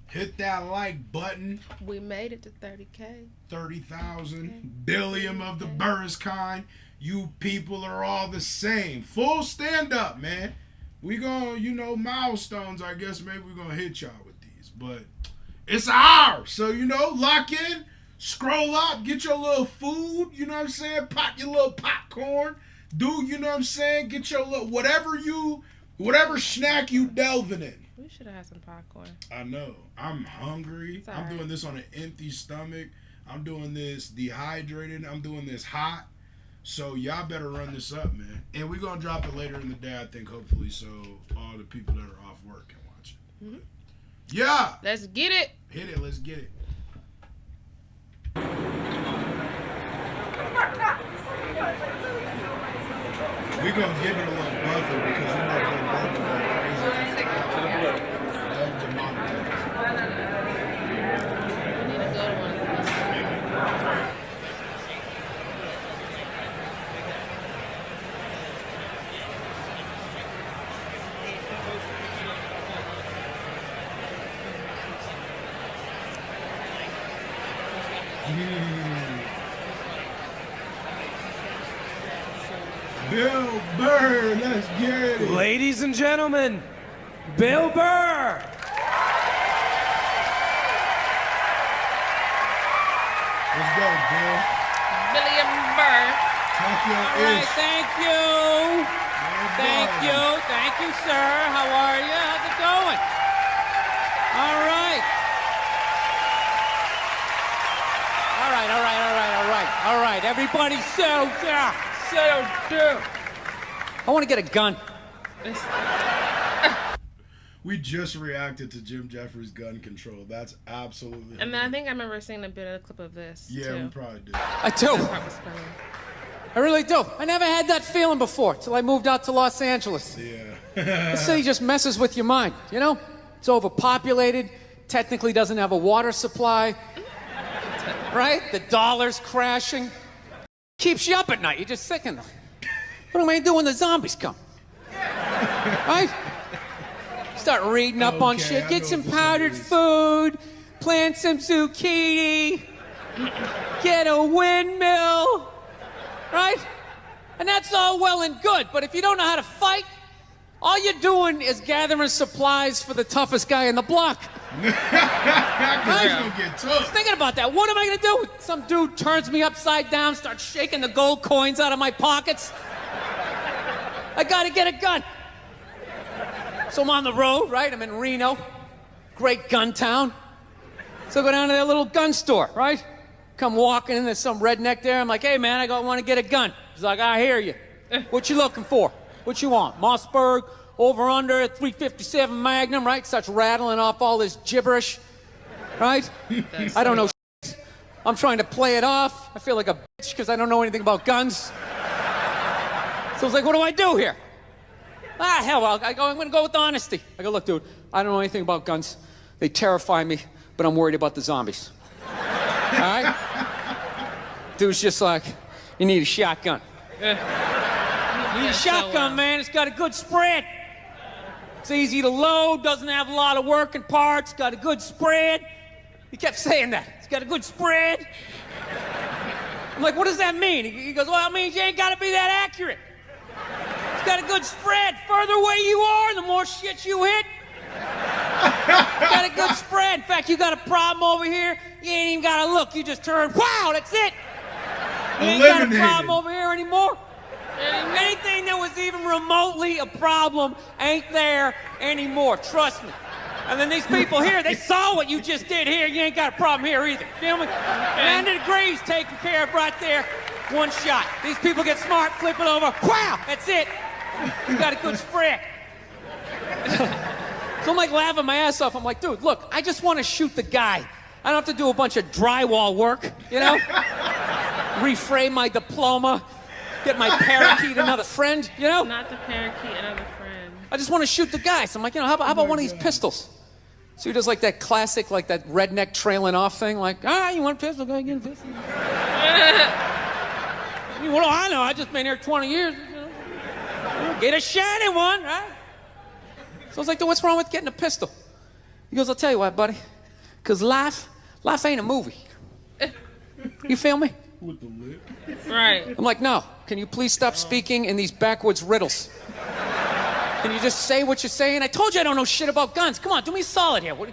Hit that like button. We made it to 30K. 30,000 billion of the Burr's kind. You people are all the same. Full stand up, man. We gonna, milestones. I guess maybe we're gonna hit y'all with these, but it's ours. So lock in, scroll up, get your little food. You know what I'm saying? Pop your little popcorn. Do you know what I'm saying? Get your little whatever snack you delving in. We should have had some popcorn. I know. I'm hungry. I'm doing this on an empty stomach. I'm doing this dehydrated. I'm doing this hot. So y'all better run this up, man. And we're going to drop it later in the day, I think, hopefully, so all the people that are off work can watch it. Mm-hmm. Yeah. Let's get it. Hit it. Let's get it. We're going to give it a little buffer because we're not going to work with that crazy. We need to go to one of these. Bill Burr, let's get it. Ladies and gentlemen, Bill Burr. Let's go, Bill. William Burr. All right, thank you. Thank you, sir. How are you? How's it going? All right. All right. Everybody settle down. I want to get a gun. We just reacted to Jim Jeffries' gun control. That's absolutely. And then I think I remember seeing a bit of a clip of this. Yeah, too. we probably did. I do. That part was funny. I really do. I never had that feeling before till I moved out to Los Angeles. Yeah. The city just messes with your mind, It's overpopulated, technically doesn't have a water supply, right? The dollar's crashing. Keeps you up at night. You're just thinking, what am I doing when the zombies come? Right? Start reading up on shit. Get some powdered food. Plant some zucchini. Get a windmill. Right? And that's all well and good. But if you don't know how to fight, all you're doing is gathering supplies for the toughest guy in the block. Right? Get tough. I was thinking about that. What am I going to do? Some dude turns me upside down, starts shaking the gold coins out of my pockets. I got to get a gun. So I'm on the road, right? I'm in Reno. Great gun town. So I go down to that little gun store, right? Come walking in, there's some redneck there. I'm like, hey, man, I want to get a gun. He's like, I hear you. What you looking for? What you want? Mossberg, over under, 357 Magnum, right? Starts rattling off all this gibberish, right? I don't know shit. I'm trying to play it off. I feel like a bitch because I don't know anything about guns. So I was like, what do I do here? Hell, I'm going to go with honesty. I go, look, dude, I don't know anything about guns. They terrify me, but I'm worried about the zombies. All right? Dude's just like, you need a shotgun. You need a shotgun, man. It's got a good spread. It's easy to load, doesn't have a lot of working parts, got a good spread. He kept saying that. It's got a good spread. I'm like, what does that mean? He goes, well, it means you ain't got to be that accurate. It's got a good spread. Further away you are, the more shit you hit. Got a good spread. In fact, you got a problem over here, you ain't even got to look. You just turn, wow, that's it. You ain't got a problem over here anymore. Anything that was even remotely a problem ain't there anymore. Trust me. And then these people here, they saw what you just did here. You ain't got a problem here either. Feel me? 90 degrees taken care of right there. One shot. These people get smart, flip it over. Wow, that's it. You got a good spread. So I'm like laughing my ass off. I'm like, dude, look, I just want to shoot the guy. I don't have to do a bunch of drywall work, Reframe my diploma, get my parakeet another friend, Not the parakeet, another friend. I just want to shoot the guy. So I'm like, how about one of these pistols? So he does like that classic, like that redneck trailing off thing, like, you want a pistol? Go get a pistol. What do I know? I just been here 20 years. Get a shiny one, right? So I was like, what's wrong with getting a pistol? He goes, I'll tell you what, buddy. Because life ain't a movie. You feel me? With the lip. Right. I'm like, no. Can you please stop speaking in these backwoods riddles? Can you just say what you're saying? I told you I don't know shit about guns. Come on, do me a solid here. He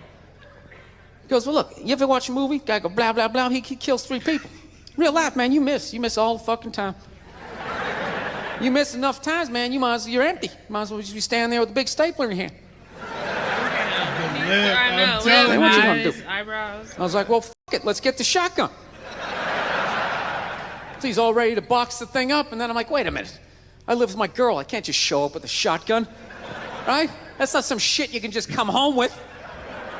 goes, well, look, you ever watch a movie? Guy go, blah, blah, blah. He kills 3 people. Real life, man, you miss. You miss all the fucking time. You miss enough times, man, you're empty. You might as well just be standing there with a big stapler in your hand. I know. I'm telling What you you. gonna do? Eyebrows. I was like, well, fuck it, let's get the shotgun. So he's all ready to box the thing up, and then I'm like, wait a minute. I live with my girl. I can't just show up with a shotgun, right? That's not some shit you can just come home with.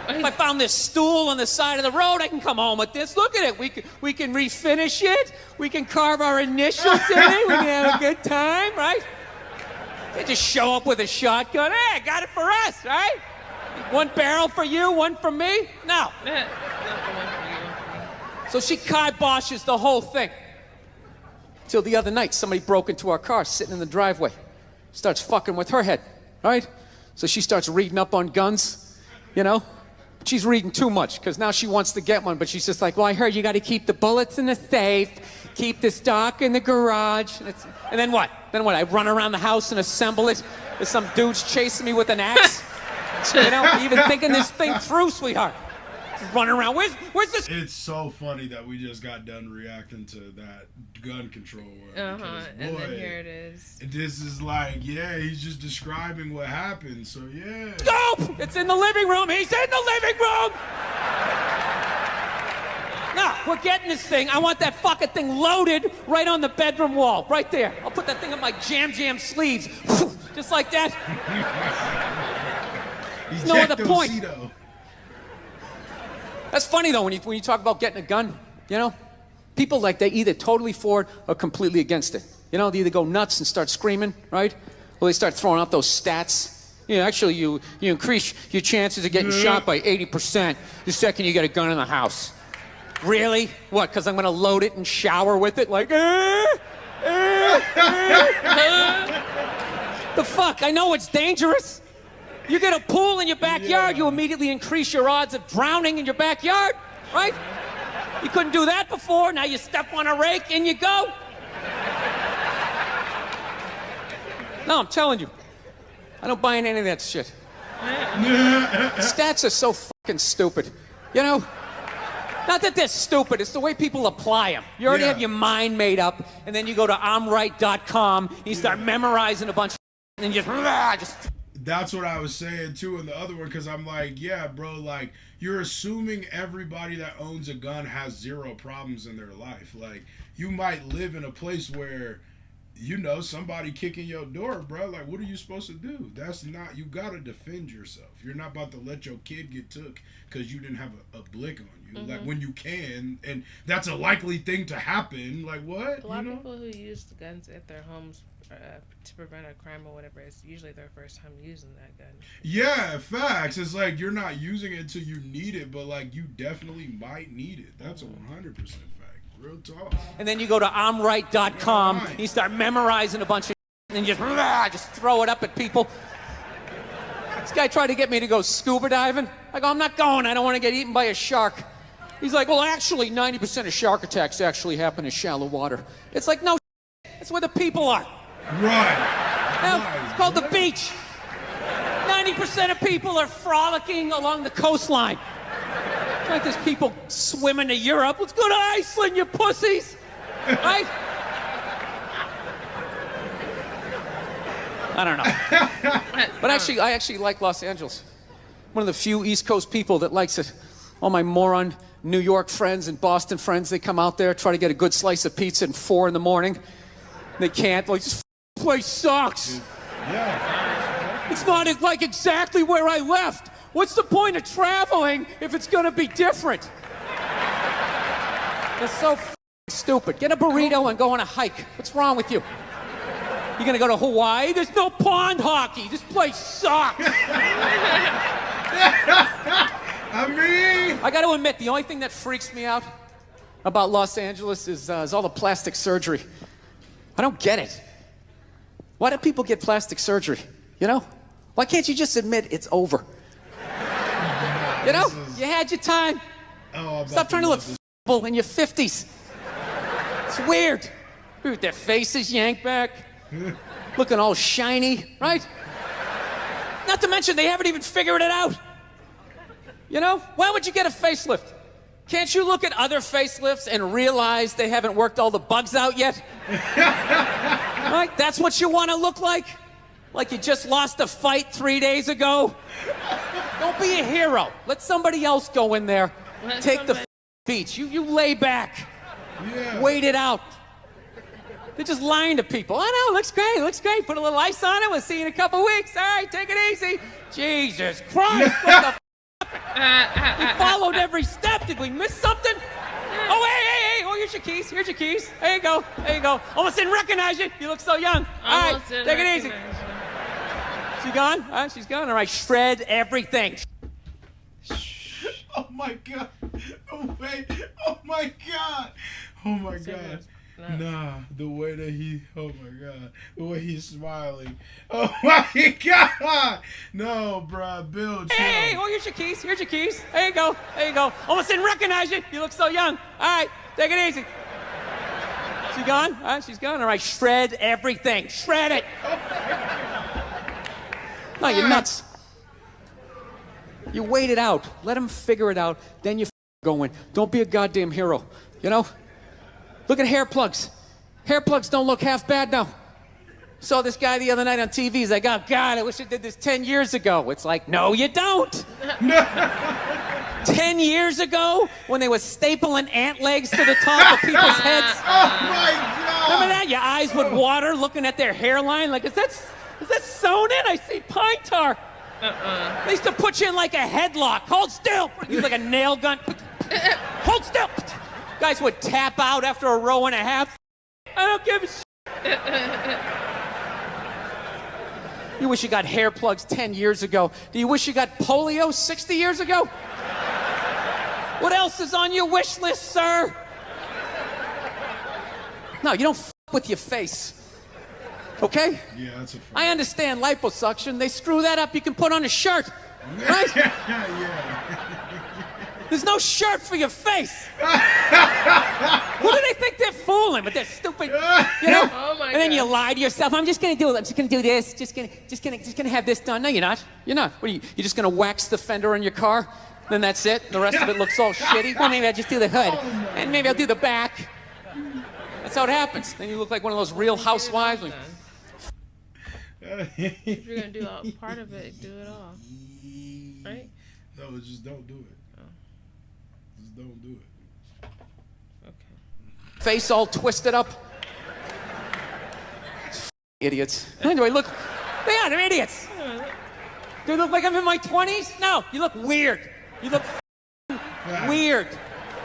If I found this stool on the side of the road, I can come home with this. Look at it. We can refinish it. We can carve our initials in it. We can have a good time, right? They just show up with a shotgun. Hey, I got it for us, right? 1 barrel for you, 1 for me? No. Not the one for you. So she kiboshes the whole thing. Till the other night, somebody broke into our car sitting in the driveway. Starts fucking with her head, right? So she starts reading up on guns, you know? She's reading too much, because now she wants to get one, but she's just like, well, I heard you got to keep the bullets in the safe, keep the stock in the garage. And then what? I run around the house and assemble it. There's some dudes chasing me with an axe. You know, even thinking this thing through, sweetheart. Just running around. Where's this? It's so funny that we just got done reacting to that gun control word. Because, And boy, then here it is. this is like, yeah, he's just describing what happened. So, yeah. Nope! It's in the living room. He's in the living room! No, we're getting this thing. I want that fucking thing loaded right on the bedroom wall. Right there. I'll put that thing up my jam sleeves. Just like that. There's no other point. Ejectocito. That's funny, though, when you talk about getting a gun, you know? People, like, they either totally for it or completely against it. You know, they either go nuts and start screaming, right? Or they start throwing out those stats. You know, actually, you increase your chances of getting shot by 80% the second you get a gun in the house. Really? What, because I'm going to load it and shower with it? Like, The fuck? I know it's dangerous. You get a pool in your backyard, you immediately increase your odds of drowning in your backyard, right? You couldn't do that before, now you step on a rake, in you go. No, I'm telling you, I don't buy into any of that shit. Stats are so fucking stupid, you know? Not that they're stupid, it's the way people apply them. You already have your mind made up, and then you go to I'mRight.com, and you start memorizing a bunch of shit, and just... That's what I was saying too in the other one, because I'm like, yeah, bro, like, you're assuming everybody that owns a gun has 0 problems in their life. Like, you might live in a place where, you know, somebody kicking your door, bro. Like, what are you supposed to do? That's not, you gotta defend yourself. You're not about to let your kid get took because you didn't have a blick on you. Like, when you can, and that's a likely thing to happen. Like, what? A lot of people who use the guns at their homes to prevent a crime or whatever, it's usually their first time using that gun. Yeah, facts. It's like you're not using it until you need it, but like you definitely might need it. That's a 100% fact. Real talk. And then you go to I'mRight.com, and you start memorizing a bunch of shit, and just throw it up at people. This guy tried to get me to go scuba diving. I go, I'm not going. I don't want to get eaten by a shark. He's like, well, actually, 90% of shark attacks actually happen in shallow water. It's like, no, that's where the people are. Right. Now, it's called the beach. 90% of people are frolicking along the coastline. It's like there's people swimming to Europe. Let's go to Iceland, you pussies. Right? I don't know. But actually, I actually like Los Angeles. One of the few East Coast people that likes it. All my moron New York friends and Boston friends, they come out there, try to get a good slice of pizza at 4 in the morning. They can't. Like, this place sucks. Yeah. It's not like exactly where I left. What's the point of traveling if it's gonna be different? It's so stupid. Get a burrito and go on a hike. What's wrong with you? You gonna go to Hawaii? There's no pond hockey. This place sucks. I mean, I gotta admit, the only thing that freaks me out about Los Angeles is all the plastic surgery. I don't get it. Why do people get plastic surgery? You know? Why can't you just admit it's over? You know, This is- you had your time. Oh, I'm about Stop trying to look love this. f***able in your 50s. It's weird. With their faces yanked back, looking all shiny, right? Not to mention they haven't even figured it out. You know, why would you get a facelift? Can't you look at other facelifts and realize they haven't worked all the bugs out yet? Right? That's what you want to look like? Like you just lost a fight 3 days ago? Don't be a hero. Let somebody else go in there. Take the beach. You lay back. Yeah. Wait it out. They're just lying to people. I know, looks great. Put a little ice on it. We'll see you in a couple weeks. All right, take it easy. Jesus Christ, what the we followed every step. Did we miss something? Oh, hey. Oh, here's your keys. There you go. Almost didn't recognize you. You look so young. All right, take it easy. She gone? All right, she's gone. All right, shred everything. Oh my God. Oh wait. Oh my God. Oh my God. Nah, the way that he, oh my God, the way he's smiling. Oh my God. No, bruh, Bill, chill. Hey, oh, here's your keys. There you go. Almost didn't recognize you. You look so young. All right, take it easy. She gone? All right, she's gone. All right, shred everything. Shred it. No, you're nuts. You wait it out. Let them figure it out. Then you go in. Don't be a goddamn hero. You know? Look at hair plugs. Hair plugs don't look half bad now. Saw this guy the other night on TV. He's like, oh, God, I wish I did this 10 years ago. It's like, no, you don't. 10 years ago, when they were stapling ant legs to the top of people's heads. Oh my God. Remember that? Your eyes would water looking at their hairline. Like, is that sewn in? I see pine tar. They used to put you in like a headlock. Hold still. Use like a nail gun. Hold still. Guys would tap out after a row and a half. I don't give a shit. You wish you got hair plugs 10 years ago. Do you wish you got polio 60 years ago? What else is on your wish list, sir? No, you don't f with your face. Okay? Yeah, that's a fact. I understand liposuction. They screw that up. You can put on a shirt. Right? Yeah. There's no shirt for your face. Who do they think they're fooling with their stupid, you know? Oh my and then God. you lie to yourself. I'm just gonna do it. I'm just gonna do this. Just gonna have this done. No, you're not. You're not. What are you? You're just gonna wax the fender on your car? Then that's it. The rest of it looks all shitty. Well, maybe I'll just do the hood, and maybe I'll do the back. That's how it happens. Then you look like one of those Real Housewives. Like, If you're gonna do part of it, do it all. Right? No, just don't do it. Just don't do it. Okay. face all twisted up. Idiots. Anyway, look. They're idiots. Do I look like I'm in my 20s? No, you look weird. You look weird.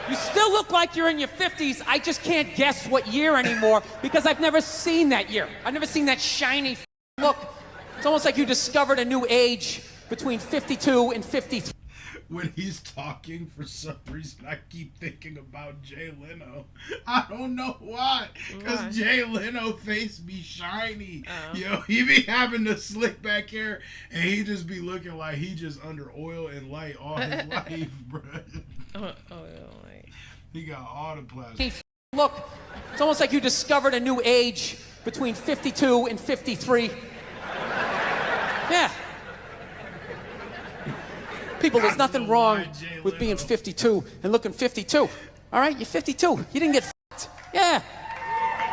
You still look like you're in your 50s. I just can't guess what year anymore because I've never seen that year. I've never seen that shiny look. It's almost like you discovered a new age between 52 and 53. When he's talking, for some reason, I keep thinking about Jay Leno. I don't know why. Because Jay Leno face be shiny. Yo, he be having the slick back hair, and he just be looking like he just under oil and light all his life, bro. He got all the plastic. Look, it's almost like you discovered a new age between 52 and 53. Yeah. People, there's nothing wrong with being 52 and looking 52. All right, you're 52. You didn't get f***ed. Yeah.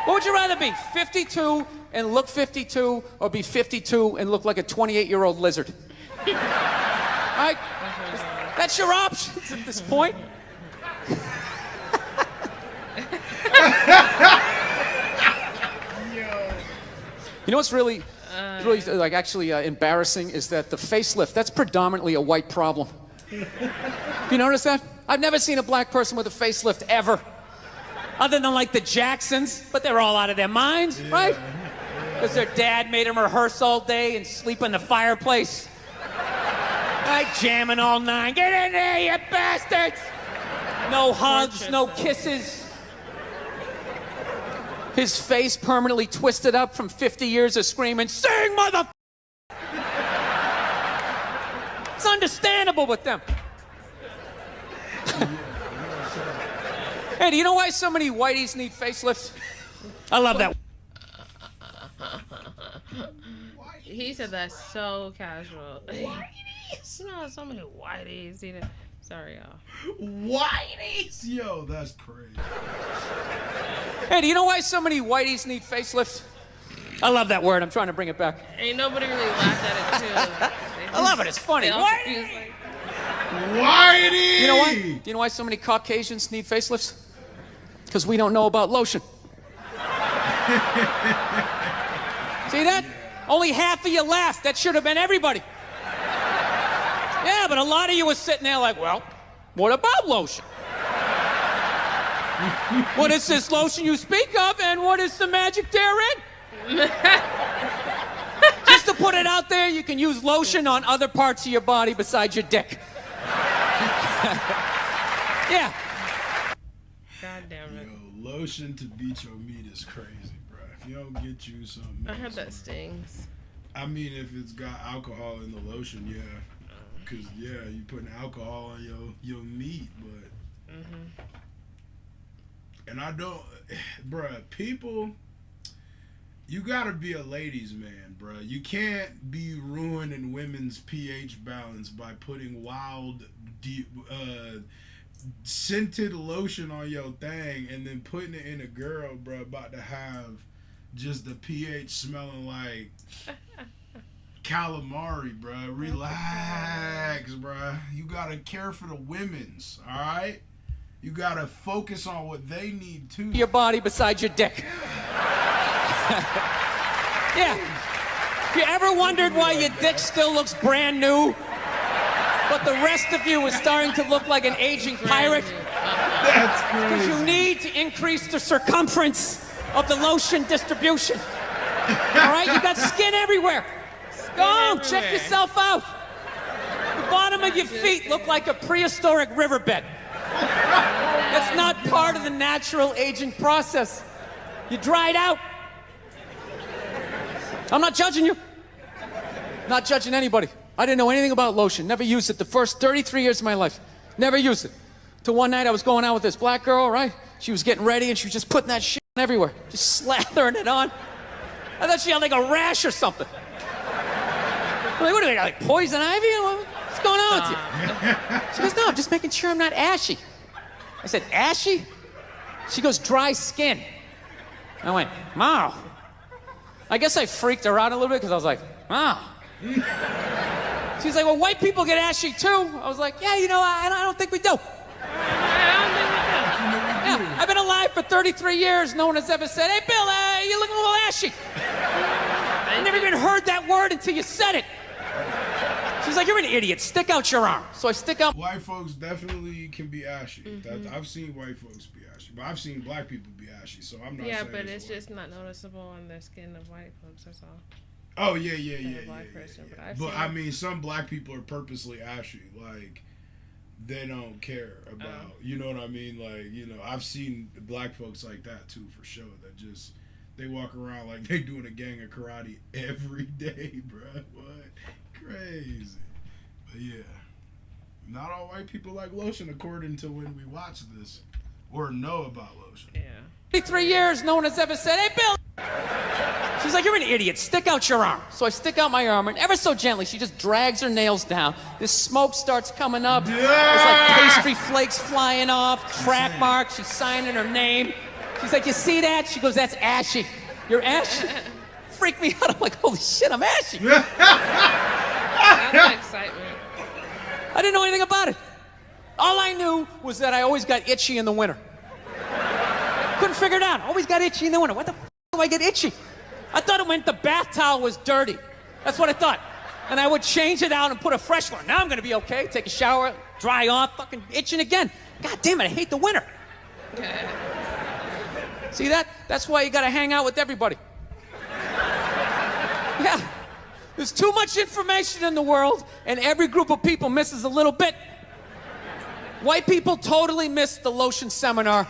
What would you rather be, 52 and look 52, or be 52 and look like a 28-year-old lizard? All right? That's your options at this point. You know what's really like actually embarrassing is that the facelift, that's predominantly a white problem. Have you noticed that? I've never seen a black person with a facelift ever. Other than like the Jacksons, but they're all out of their minds, right? Because their dad made them rehearse all day and sleep in the fireplace. Right, jamming all night. Get in there, you bastards! No hugs, no kisses. His face permanently twisted up from 50 years of screaming, "Sing, mother!" It's understandable with them. Hey, do you know why so many whiteys need facelifts? I love that. He said that so casual. Whiteys? You know, so many whiteys. You know. Sorry, y'all. Whiteys? Yo, that's crazy. Hey, do you know why so many whiteys need facelifts? I love that word. I'm trying to bring it back. Ain't nobody really laughed at it, too. I love it. It's funny. Whitey! Whitey! You know why? Do you know why so many Caucasians need facelifts? Because we don't know about lotion. See that? Only half of you laughed. That should have been everybody. Yeah, but a lot of you were sitting there like, well, what about lotion? What is this lotion you speak of, and what is the magic therein? Just to put it out there, you can use lotion on other parts of your body besides your dick. Yeah. God damn it. Yo, lotion to beat your meat is crazy, bro. If you don't get you some... I heard that stings. I mean, if it's got alcohol in the lotion, yeah. Because, yeah, you putting alcohol on your meat, but... And I don't... Bruh, people... You gotta be a ladies' man, bruh. You can't be ruining women's pH balance by putting wild, scented lotion on your thing and then putting it in a girl, bruh, about to have just the pH smelling like calamari, bruh. Relax, bruh. You gotta care for the women's, all right? You gotta focus on what they need too. Your body besides your dick. Yeah. If you ever wondered why your dick still looks brand new, but the rest of you is starting to look like an aging pirate, That's crazy. because you need to increase the circumference of the lotion distribution. All right? You got skin everywhere. Go on, check yourself out. The bottom of your feet look like a prehistoric riverbed. That's not part of the natural aging process. You dried out. I'm not judging you. Not judging anybody. I didn't know anything about lotion. Never used it the first 33 years of my life. Never used it. Till one night I was going out with this black girl, right? She was getting ready and she was just putting that shit everywhere. Just slathering it on. I thought she had like a rash or something. I'm like, what do they got, like poison ivy? What's going on with you? She goes, no, I'm just making sure I'm not ashy. I said, ashy? She goes, dry skin. I went, wow. I guess I freaked her out a little bit because I was like, wow. She's like, well, white people get ashy too. I was like, yeah, you know, I don't think we do. Yeah, I've been alive for 33 years. No one has ever said, hey, Bill, you're looking a little ashy. I never even heard that word until you said it. She's like, you're an idiot. Stick out your arm. So I stick out. White folks definitely can be ashy. I've seen white folks be ashy, but I've seen black people be ashy. So I'm not. Yeah, saying but it's just not noticeable on the skin of white folks. That's all. Oh yeah. Black person, But I mean, some black people are purposely ashy. Like they don't care about. You know what I mean? Like, you know, I've seen black folks like that too, for sure. That just they walk around like they doing a gang of karate every day, bro. What? Crazy. But yeah, not all white people like lotion according to when we watch this or know about lotion. Yeah. 3 years, no one has ever said, hey, Bill. She's like, you're an idiot. Stick out your arm. So I stick out my arm, and ever so gently, she just drags her nails down. This smoke starts coming up. There's like pastry flakes flying off, track marks. She's signing her name. She's like, you see that? She goes, that's ashy. You're ashy? Freak me out. I'm like, holy shit, I'm ashy. That's excitement. I didn't know anything about it. All I knew was that I always got itchy in the winter. Couldn't figure it out. Always got itchy in the winter. What the f*** do I get itchy? I thought it meant the bath towel was dirty. That's what I thought. And I would change it out and put a fresh one. Now I'm gonna be okay. Take a shower, dry off, fucking itching again. God damn it, I hate the winter. See that? That's why you gotta hang out with everybody. Yeah. There's too much information in the world, and every group of people misses a little bit. White people totally missed the lotion seminar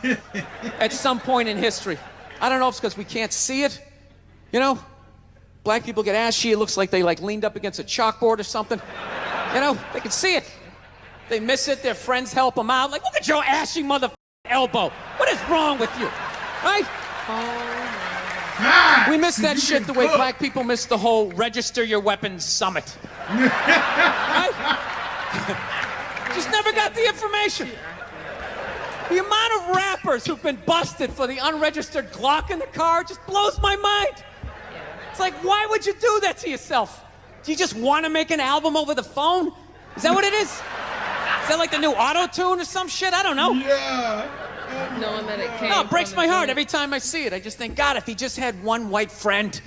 at some point in history. I don't know if it's because we can't see it. You know? Black people get ashy. It looks like they like leaned up against a chalkboard or something. You know? They can see it. They miss it, their friends help them out. Like, look at your ashy mother elbow. What is wrong with you? Right? We miss that shit the way black people miss the whole register your weapons summit. Right? Just never got the information. The amount of rappers who've been busted for the unregistered Glock in the car just blows my mind. It's like, why would you do that to yourself? Do you just want to make an album over the phone? Is that what it is? Is that like the new auto-tune or some shit? I don't know. Yeah. Knowing that it came. No, it breaks from my the heart joint. every time I see it. I just think, God, if he just had one white friend.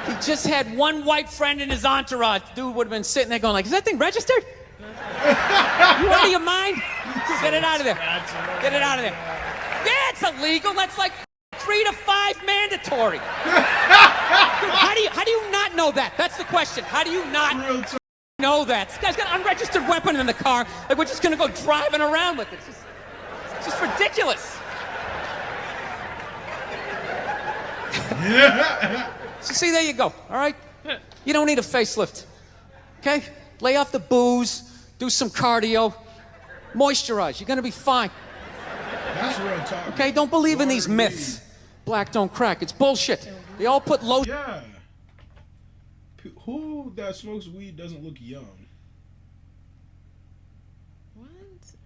He just had one white friend in his entourage. Dude would have been sitting there going like, is that thing registered? You out of your mind? Get it out of there. Get it out of there. Yeah, it's illegal. That's like 3 to 5 mandatory. Dude, how do you not know that? That's the question. How do you not know that? This guy's got an unregistered weapon in the car. Like, we're just gonna go driving around with it. It's just ridiculous. So see, there you go, all right? You don't need a facelift, okay? Lay off the booze, do some cardio, moisturize. You're gonna be fine. That's real talk. Okay, don't believe in these myths. Black don't crack. It's bullshit. They all put low. Yeah. Who that smokes weed doesn't look young? What?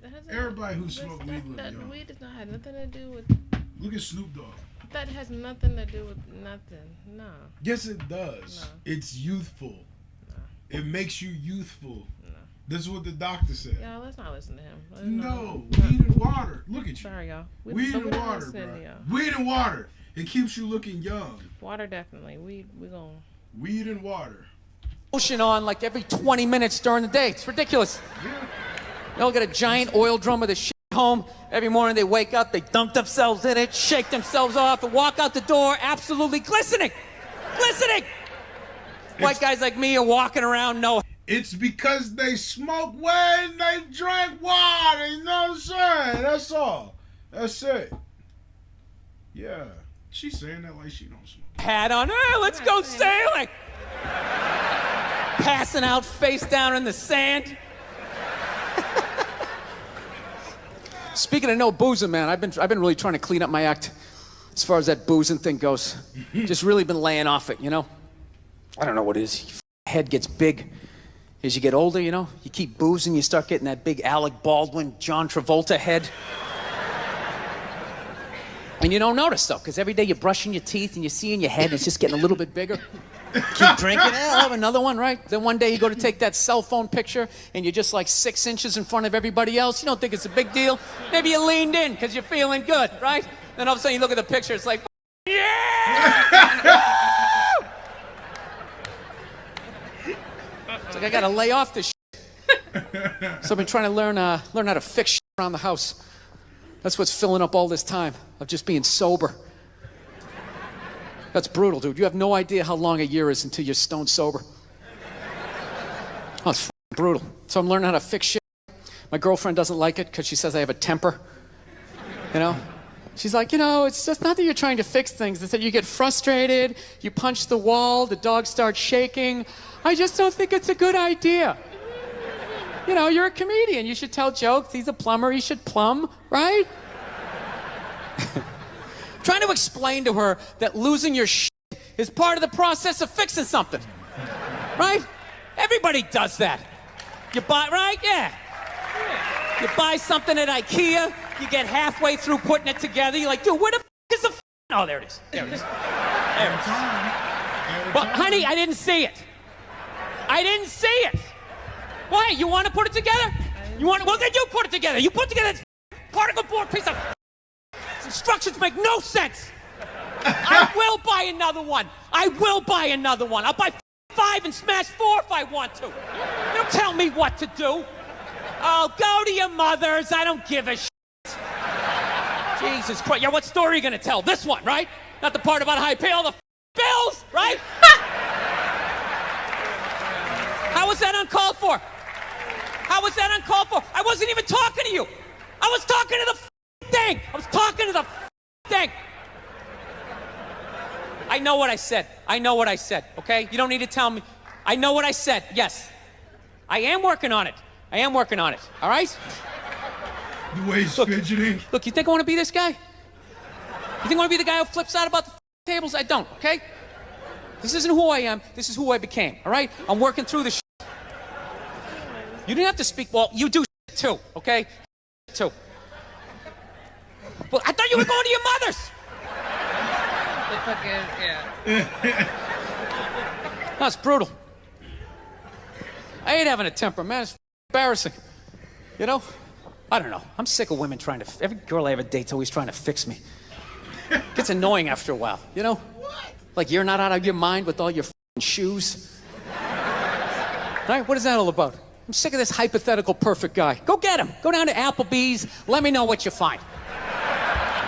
That hasn't- Everybody who that's- smoked that- weed look that young. weed does not have nothing to do with. Look at Snoop Dogg. That has nothing to do with nothing. No. Yes, it does. No. It's youthful. No. It makes you youthful. No. This is what the doctor said. Y'all, let's not listen to him. Let's No, not. weed and water. Look at you. Sorry, y'all. Weed but and we're not water, listening to bro. y'all. Weed and water. It keeps you looking young. Water definitely. We gon' Weed and water. Lotion on like every 20 minutes during the day. It's ridiculous. They all got a giant oil drum with a shit home. Every morning they wake up, they dunk themselves in it, shake themselves off, and walk out the door absolutely glistening. Glistening! White guys like me are walking around, no. It's because they smoke weed and they drink water. You know what I'm saying? That's all. That's it. Yeah. She's saying that like she don't smoke. Hat on. Hey, let's go sailing. Passing out face down in the sand. Speaking of no boozing, man, I've been really trying to clean up my act as far as that boozing thing goes. Just really been laying off it, you know? I don't know what it is. Your head gets big as you get older, you know? You keep boozing, you start getting that big Alec Baldwin, John Travolta head. And you don't notice, though, because every day you're brushing your teeth and you see in your head it's just getting a little bit bigger. Keep drinking, I'll have another one, right? Then one day you go to take that cell phone picture and you're just like 6 inches in front of everybody else. You don't think it's a big deal. Maybe you leaned in because you're feeling good, right? Then all of a sudden you look at the picture, it's like, yeah! It's like I gotta lay off this shit. So I've been trying to learn how to fix shit around the house. That's what's filling up all this time of just being sober. That's brutal, dude. You have no idea how long a year is until you're stone sober. Oh, it's brutal. So I'm learning how to fix shit. My girlfriend doesn't like it because she says I have a temper. You know? She's like, you know, it's just not that you're trying to fix things. It's that you get frustrated, you punch the wall, the dog starts shaking. I just don't think it's a good idea. You know, you're a comedian. You should tell jokes. He's a plumber. He should plumb, right? Trying to explain to her that losing your shit is part of the process of fixing something. Right? Everybody does that. You buy, right? Yeah. You buy something at IKEA, you get halfway through putting it together, you're like, dude, where the is the Oh, there it is. There it is. There it is. Well, honey, I didn't see it. I didn't see it. Why? You want to put it together? You want? Well, then you put it together. You put together this particle board piece of. Instructions make no sense. I will buy another one. I will buy another one. I'll buy 5 and smash 4 if I want to. Don't tell me what to do. Oh, go to your mother's. I don't give a shit. Jesus Christ. Yeah, what story are you going to tell? This one, right? Not the part about how I pay all the bills, right? How was that uncalled for? How was that uncalled for? I wasn't even talking to you. I was talking to the thing. I was talking to the thing. I know what I said. I know what I said, okay? You don't need to tell me. I know what I said, yes. I am working on it. I am working on it, all right? The way he's fidgeting. Look, you think I want to be this guy? You think I want to be the guy who flips out about the tables? I don't, okay? This isn't who I am. This is who I became, all right? I'm working through the shit. You didn't have to speak. Well, you do shit too, okay? Too. Well, I thought you were going to your mother's. The fucking, yeah. That's brutal. I hate having a temper, man. It's embarrassing. You know? I don't know. I'm sick of women trying to... Every girl I ever date's always trying to fix me. Gets annoying after a while, you know? What? Like you're not out of your mind with all your shoes. Right? What is that all about? I'm sick of this hypothetical perfect guy. Go get him. Go down to Applebee's. Let me know what you find.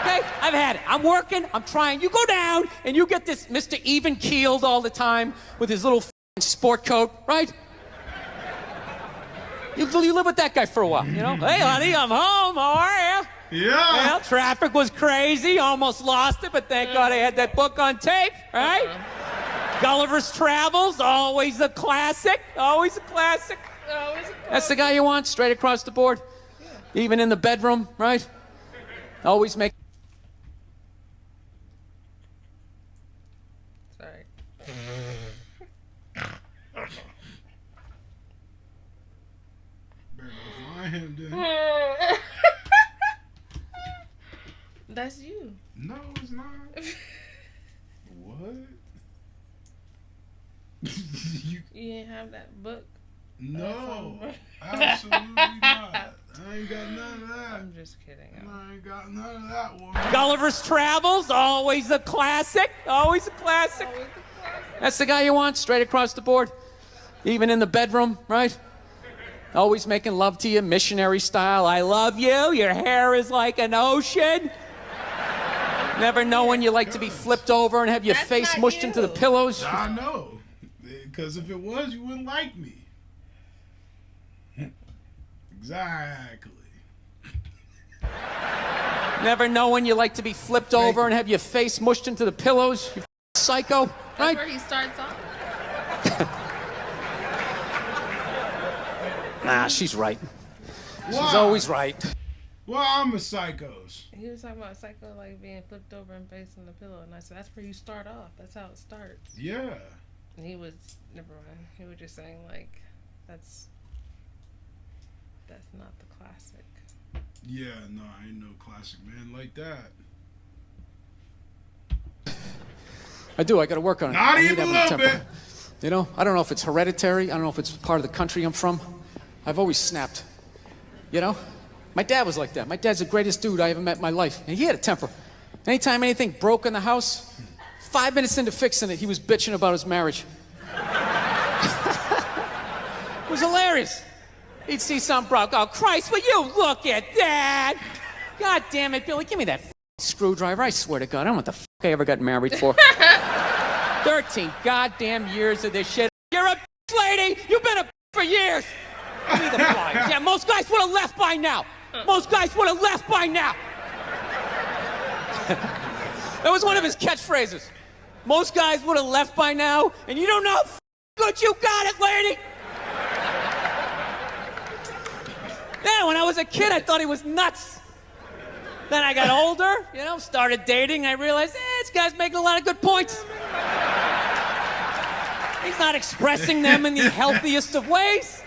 Okay? I've had it. I'm working. I'm trying. You go down and you get this Mr. Even-keeled all the time with his little sport coat, right? You live with that guy for a while, you know? Hey, honey, I'm home. How are you? Yeah. Well, traffic was crazy. Almost lost it, but thank God I had that book on tape, right? Gulliver's Travels, always a classic. Always a classic. That's the guy you want, straight across the board. Yeah. Even in the bedroom, right? Always make... Sorry. Better go find him, then. That's you. No, it's not. What? You didn't have that book? No, absolutely not. I ain't got none of that. I'm just kidding. I ain't got none of that one. Gulliver's Travels, always a classic. Always a classic. That's the guy you want, straight across the board. Even in the bedroom, right? Always making love to you, missionary style. I love you. Your hair is like an ocean. Never know when you like to be flipped over and have your face mushed into the pillows. I know. Because if it was, you wouldn't like me. Exactly. Never know when you like to be flipped over and have your face mushed into the pillows. You psycho, right? That's where he starts off. Nah, she's right. She's Why? always right. Well, I'm a psychos. He was talking about psycho like being flipped over and facing the pillow, and I said that's where you start off. That's how it starts. Yeah. And he was never mind. He was just saying like that's not the classic. Yeah, no, I ain't no classic man like that. I do. I got to work on it. Not I need even a having little temper. bit. You know, I don't know if it's hereditary. I don't know if it's part of the country I'm from. I've always snapped. You know? My dad was like that. My dad's the greatest dude I ever met in my life. And he had a temper. Anytime anything broke in the house, 5 minutes into fixing it, he was bitching about his marriage. It was hilarious. He'd see something broke. Oh, Christ, will you look at that? God damn it, Billy, give me that screwdriver. I swear to God, I don't know what the fuck I ever got married for. 13 goddamn years of this shit. You're a lady. You've been a for years. Give me the flyers. Yeah, most guys would have left by now. Most guys would have left by now. That was one of his catchphrases. Most guys would have left by now, and you don't know how good you got it, lady. Yeah, when I was a kid, I thought he was nuts. Then I got older, you know, started dating. I realized, this guy's making a lot of good points. He's not expressing them in the healthiest of ways.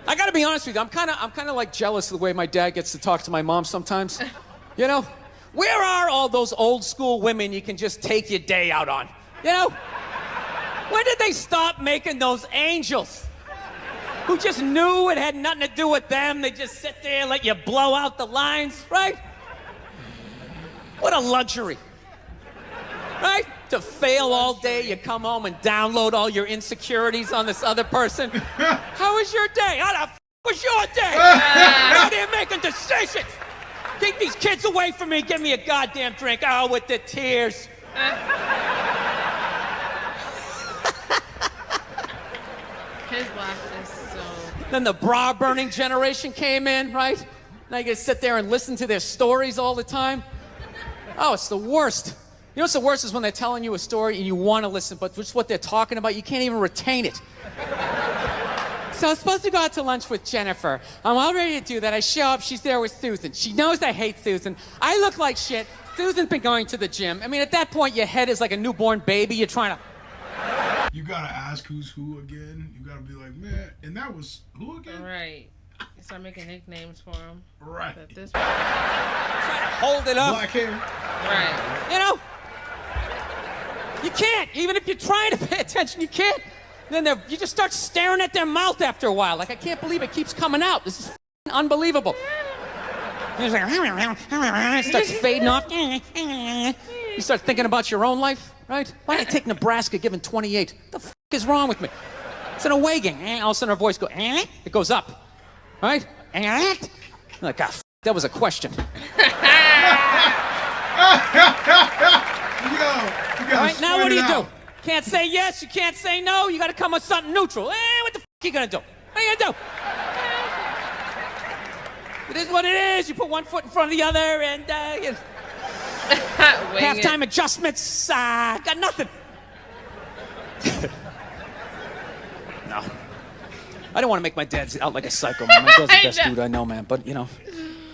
I gotta be honest with you, I'm kind of like jealous of the way my dad gets to talk to my mom sometimes. You know, where are all those old school women you can just take your day out on? You know, when did they stop making those angels who just knew it had nothing to do with them? They just sit there and let you blow out the lines, right? What a luxury, right? To fail all day, you come home and download all your insecurities on this other person. How was your day? How the f*** was your day? Out here making decisions. Keep these kids away from me. Give me a goddamn drink. Oh, with the tears. His laugh is so... Then the bra-burning generation came in, right? Now you gotta sit there and listen to their stories all the time. Oh, it's the worst. You know what's the worst is when they're telling you a story and you want to listen, but just what they're talking about, you can't even retain it. So I was supposed to go out to lunch with Jennifer. I'm all ready to do that. I show up. She's there with Susan. She knows I hate Susan. I look like shit. Susan's been going to the gym. I mean, at that point, your head is like a newborn baby. You're trying to... You gotta ask who's who again. You gotta be like, man, and that was who again? Right. You start making nicknames for him. Right. At this Try to hold it up. Black hair. Right. You know? You can't. Even if you're trying to pay attention, you can't. Then you just start staring at their mouth after a while. Like, I can't believe it keeps coming out. This is unbelievable. It's like, it starts fading off. You start thinking about your own life, right? Why did I take Nebraska given 28? What the f*** is wrong with me? It's an away game. All of a sudden, our voice goes, it goes up, right? I'm like, ah, that was a question. All right, now what do? Can't say yes, you can't say no, you gotta come with something neutral. What the f*** you gonna do? What are you gonna do? It is what it is. You put one foot in front of the other and, you know, halftime adjustments, got nothing. No. I don't want to make my dad out like a psycho, man. My dad's the best dude I know, man. But, you know,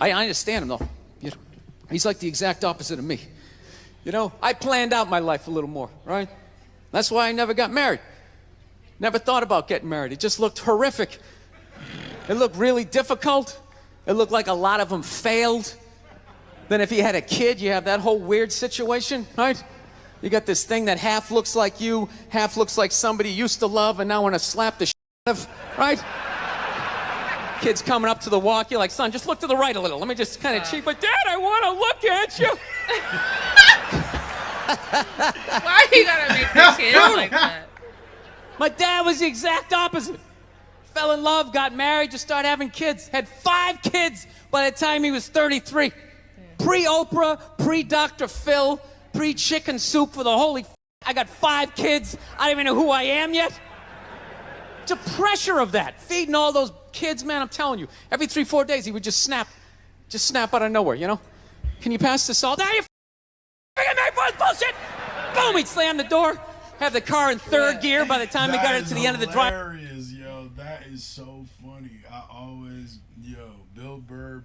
I understand him, though. You know, he's like the exact opposite of me. You know, I planned out my life a little more, right? That's why I never got married. Never thought about getting married. It just looked horrific. It looked really difficult. It looked like a lot of them failed. Then if you had a kid, you have that whole weird situation, right? You got this thing that half looks like you, half looks like somebody you used to love and now want to slap the shit out of, right? Kid's coming up to the walk, you're like, son, just look to the right a little. Let me just kind of cheat, but Dad, I want to look at you. Why you gotta make the kid like that? My dad was the exact opposite. Fell in love, got married, just started having kids. Had 5 kids by the time he was 33. Pre-Oprah, pre-Dr. Phil, pre-chicken soup for the holy I got 5 kids. I don't even know who I am yet. The pressure of that, feeding all those kids, man, I'm telling you. Every 3-4 days, he would just snap out of nowhere, you know? Can you pass the salt? Ah, you f***ing bullshit! Boom, he'd slam the door, have the car in 3rd gear by the time we got it to the end of the drive. Hilarious, yo. That is so funny. Bill Burr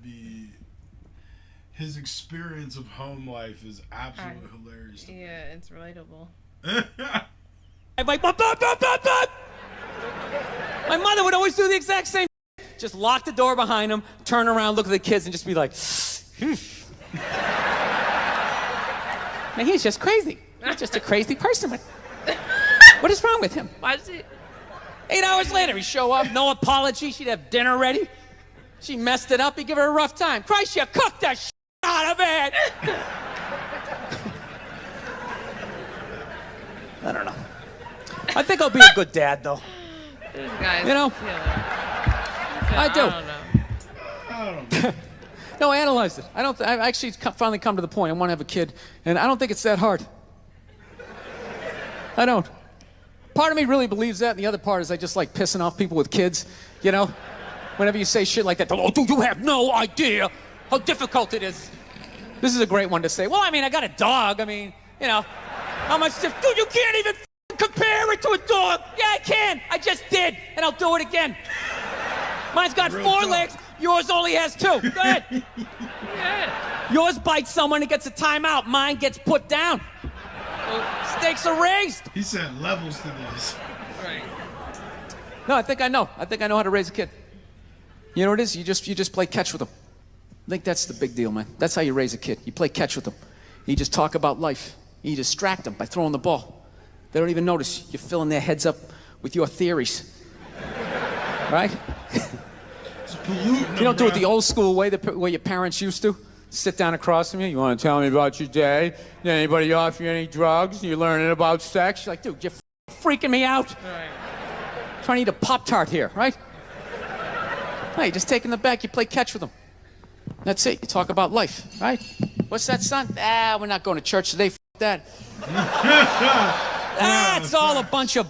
his experience of home life is absolutely hilarious. Yeah, it's relatable. I'm like, bop, bop, bop, bop, bop. My mother would always do the exact same. Just lock the door behind him, turn around, look at the kids, and just be like, man, he's just crazy. He's just a crazy person. What is wrong with him? Why is it? 8 hours later, he'd show up, no apology. She'd have dinner ready. She messed it up. He'd give her a rough time. Christ, you cooked that shit out of it. I don't know. I think I'll be a good dad, though. This guy's you know? I do. I don't know. No, I analyzed it. I actually finally come to the point. I want to have a kid, and I don't think it's that hard. I don't. Part of me really believes that, and the other part is I just like pissing off people with kids, you know? Whenever you say shit like that, oh, dude, you have no idea how difficult it is. This is a great one to say. Well, I mean, I got a dog. I mean, you know, how much dude, you can't even compare it to a dog. Yeah, I can. I just did, and I'll do it again. Mine's got 4 legs. Yours only has 2. Go ahead. Yeah. Yours bites someone and gets a timeout. Mine gets put down. Stakes are raised. He said levels to this. Right. No, I think I know. I think I know how to raise a kid. You know what it is? You just play catch with them. I think that's the big deal, man. That's how you raise a kid. You play catch with them. You just talk about life. You distract them by throwing the ball. They don't even notice. You're filling their heads up with your theories. Right? You don't do it the old school way, way your parents used to. Sit down across from you. You want to tell me about your day? Did anybody offer you any drugs? You're learning about sex? You're like, dude, you're freaking me out. Right. Trying to eat a Pop-Tart here, right? No, you just take in the back. You play catch with them. That's it. You talk about life, right? What's that, son? We're not going to church today. F*** that. It's all a bunch of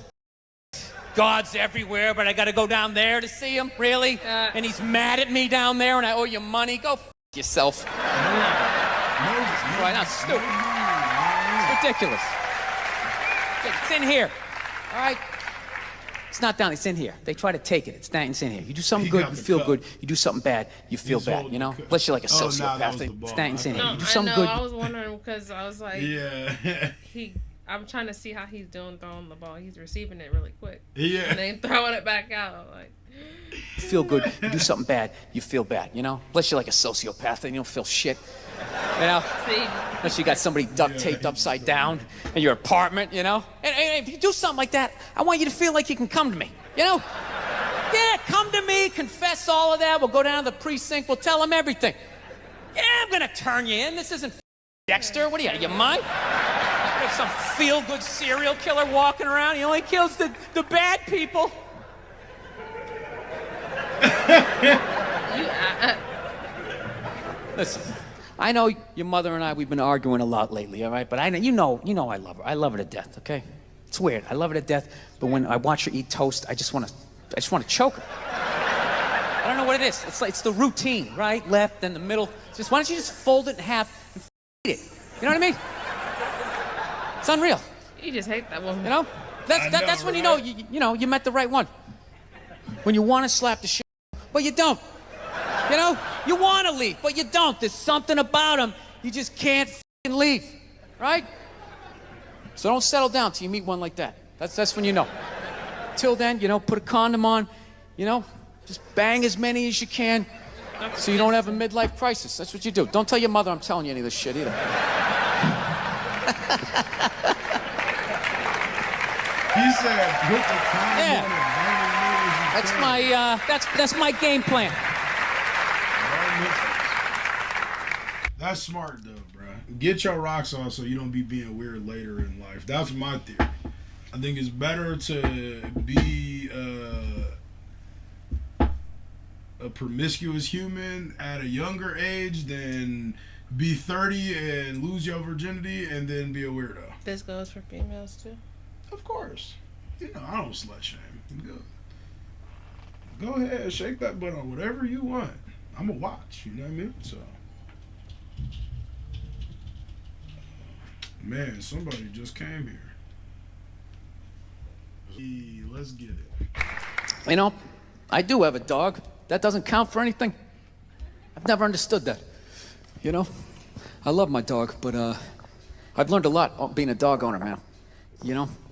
God's everywhere, but I got to go down there to see him? Really? And he's mad at me down there, and I owe you money? Go f*** yourself. Right now, stupid. It's ridiculous. It's in here. All right? It's not down, it's in here. They try to take it. It's in here. You do something He good, got you the feel cup. good. You do something bad, you feel He's bad, holding you know? the cup. Unless you're like a Oh, nah, sociopath. that was the It's ball. in here. No, You do I something know. good. I was wondering because I was like, Yeah. I'm trying to see how he's doing throwing the ball. He's receiving it really quick. Yeah. And then throwing it back out. I'm like, You feel good, you do something bad, you feel bad, you know? Unless you're like a sociopath and you don't feel shit. You know? see, Unless you got somebody duct taped upside down in your apartment, you know? And if you do something like that, I want you to feel like you can come to me, you know? Yeah, come to me, confess all of that. We'll go down to the precinct, we'll tell them everything. Yeah, I'm gonna turn you in. This isn't Dexter. What are you, out of your mind? There's some feel-good serial killer walking around. He only kills the bad people. Listen, I know your mother and I, we've been arguing a lot lately, all right? But you know I love her. I love her to death, okay? It's weird. I love her to death, but when I watch her eat toast, I just want to choke her. I don't know what it is. It's the routine, right? Left, then the middle. Why don't you just fold it in half and eat it? You know what I mean? It's unreal. you just hate that woman. You know? That's when you know you met the right one. When you want to slap the shit, but you don't. You know? You want to leave, but you don't. There's something about him. You just can't f***ing leave. Right? So don't settle down till you meet one like that. That's when you know. Till then, put a condom on, just bang as many as you can so you don't have a midlife crisis. That's what you do. Don't tell your mother I'm telling you any of this shit either. He said, put the condom Yeah. on and bang as many as you That's can. that's my game plan. That's smart though, bro. Get your rocks off so you don't be being weird later in life. That's my theory. I think it's better to be a promiscuous human at a younger age than be 30 and lose your virginity and then be a weirdo. This goes for females too. Of course. I don't slut shame. Go ahead, shake that butt on whatever you want. I'm a watch, you know what I mean? So, man, somebody just came here. Let's get it. I do have a dog. That doesn't count for anything. I've never understood that. I love my dog, but I've learned a lot being a dog owner, man.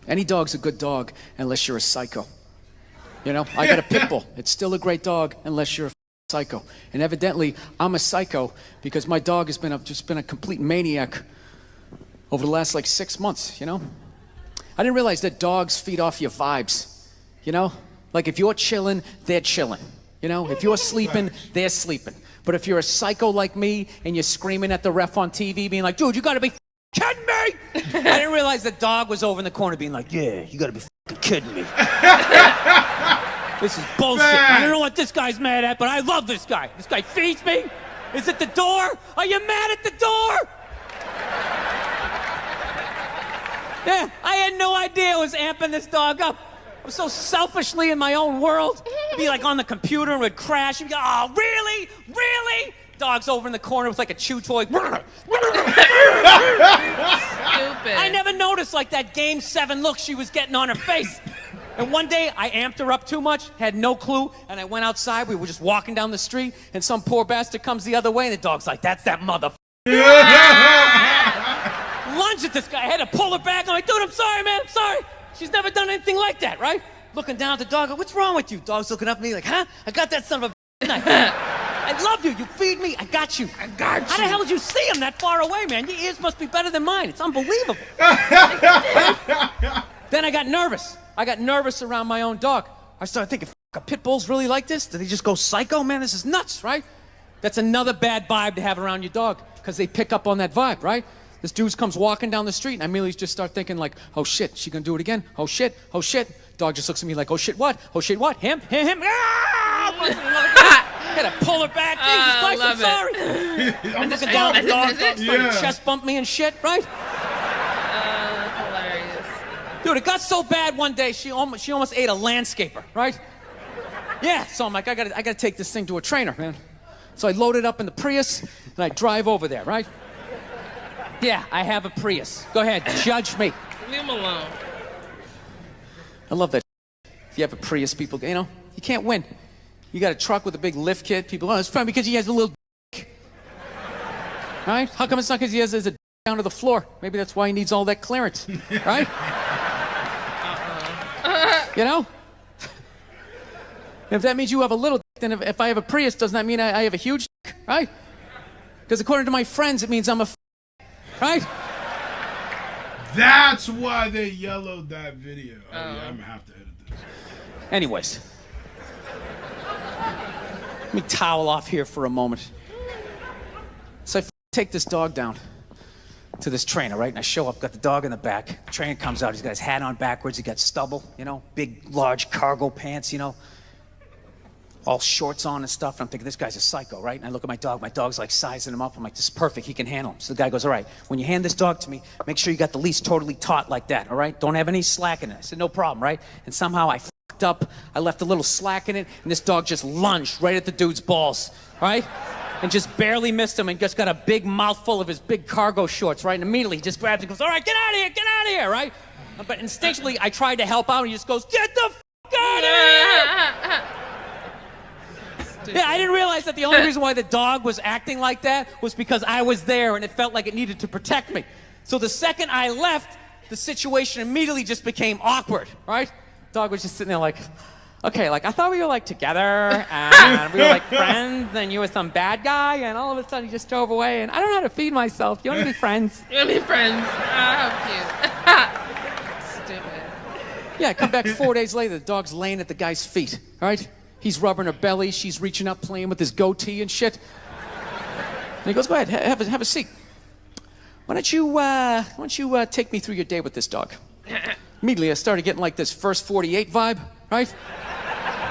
Any dog's a good dog unless you're a psycho. I got a pit bull. It's still a great dog unless you're a psycho. And evidently, I'm a psycho because my dog has just been a complete maniac over the last 6 months. I didn't realize that dogs feed off your vibes. Like if you're chilling, they're chilling. If you're sleeping, they're sleeping. But if you're a psycho like me and you're screaming at the ref on TV, being like, dude, you gotta be kidding me! I didn't realize the dog was over in the corner being like, yeah, you gotta be kidding me. This is bullshit. I don't know what this guy's mad at, but I love this guy. This guy feeds me. Is it the door? Are you mad at the door? Yeah, I had no idea I was amping this dog up. I was so selfishly in my own world. I'd be on the computer and would crash. And be oh, really? Really? Dog's over in the corner with a chew toy. Stupid. I never noticed that Game 7 look she was getting on her face. And one day I amped her up too much, had no clue, and I went outside. We were just walking down the street, and some poor bastard comes the other way, and the dog's like, that's that mother. Lunge at this guy. I had to pull her back. I'm like, dude, I'm sorry, man. I'm sorry. She's never done anything like that, right? Looking down at the dog. What's wrong with you? Dog's looking up at me like, huh? I got that son of a I love you. You feed me. I got you. I got you. How the hell did you see him that far away, man? Your ears must be better than mine. It's unbelievable. Then I got nervous. I got nervous around my own dog. I started thinking, are pit bulls really like this? Do they just go psycho? Man, this is nuts, right? That's another bad vibe to have around your dog because they pick up on that vibe, right? This dude comes walking down the street, and I immediately just start thinking oh shit, she gonna do it again? Oh shit, oh shit. Dog just looks at me like, oh shit, what? Oh shit, what? Him? Ah! Had to pull her back. Jesus Christ, I'm sorry. I'm looking down at the dog started to chest bump me and shit, right? Hilarious. Dude, it got so bad one day, she almost ate a landscaper, right? Yeah, so I'm like, I gotta take this thing to a trainer, man. So I load it up in the Prius, and I drive over there, right? Yeah, I have a Prius. Go ahead, judge me. Leave him alone. I love that. If you have a Prius, people, you can't win. You got a truck with a big lift kit. People, it's probably because he has a little dick. Right? How come it's not because he has a down to the floor? Maybe that's why he needs all that clearance. Right? You know? If that means you have a little dick, then if I have a Prius, doesn't that mean I have a huge dick? Right? Because according to my friends, it means I'm a right? That's why they yellowed that video. Oh, yeah, I'm gonna have to edit this. Anyways. Let me towel off here for a moment. So I take this dog down to this trainer, right? And I show up, got the dog in the back. The trainer comes out, he's got his hat on backwards, he got stubble, big, large cargo pants, all shorts on and stuff. And I'm thinking, this guy's a psycho, right? And I look at my dog's like sizing him up. I'm like, this is perfect, he can handle him. So the guy goes, all right, when you hand this dog to me, make sure you got the leash totally taut like that, all right? Don't have any slack in it. I said, no problem, right? And somehow I fucked up, I left a little slack in it, and this dog just lunged right at the dude's balls, right? And just barely missed him and just got a big mouthful of his big cargo shorts, right? And immediately he just grabs and goes, all right, get out of here, right? But instinctually, I tried to help out, and he just goes, get the fuck out of here! Yeah, I didn't realize that the only reason why the dog was acting like that was because I was there and it felt like it needed to protect me. So the second I left, the situation immediately just became awkward, right? Dog was just sitting there like, okay, like I thought we were like together and we were like friends and you were some bad guy and all of a sudden you just drove away and I don't know how to feed myself. You want to be friends? You want to be friends? Oh, how cute. Stupid. Yeah, I come back 4 days later, the dog's laying at the guy's feet, all right? He's rubbing her belly, she's reaching up, playing with his goatee and shit. And he goes, go ahead, have a seat. Why don't you take me through your day with this dog? Immediately I started getting like this First 48 vibe, right?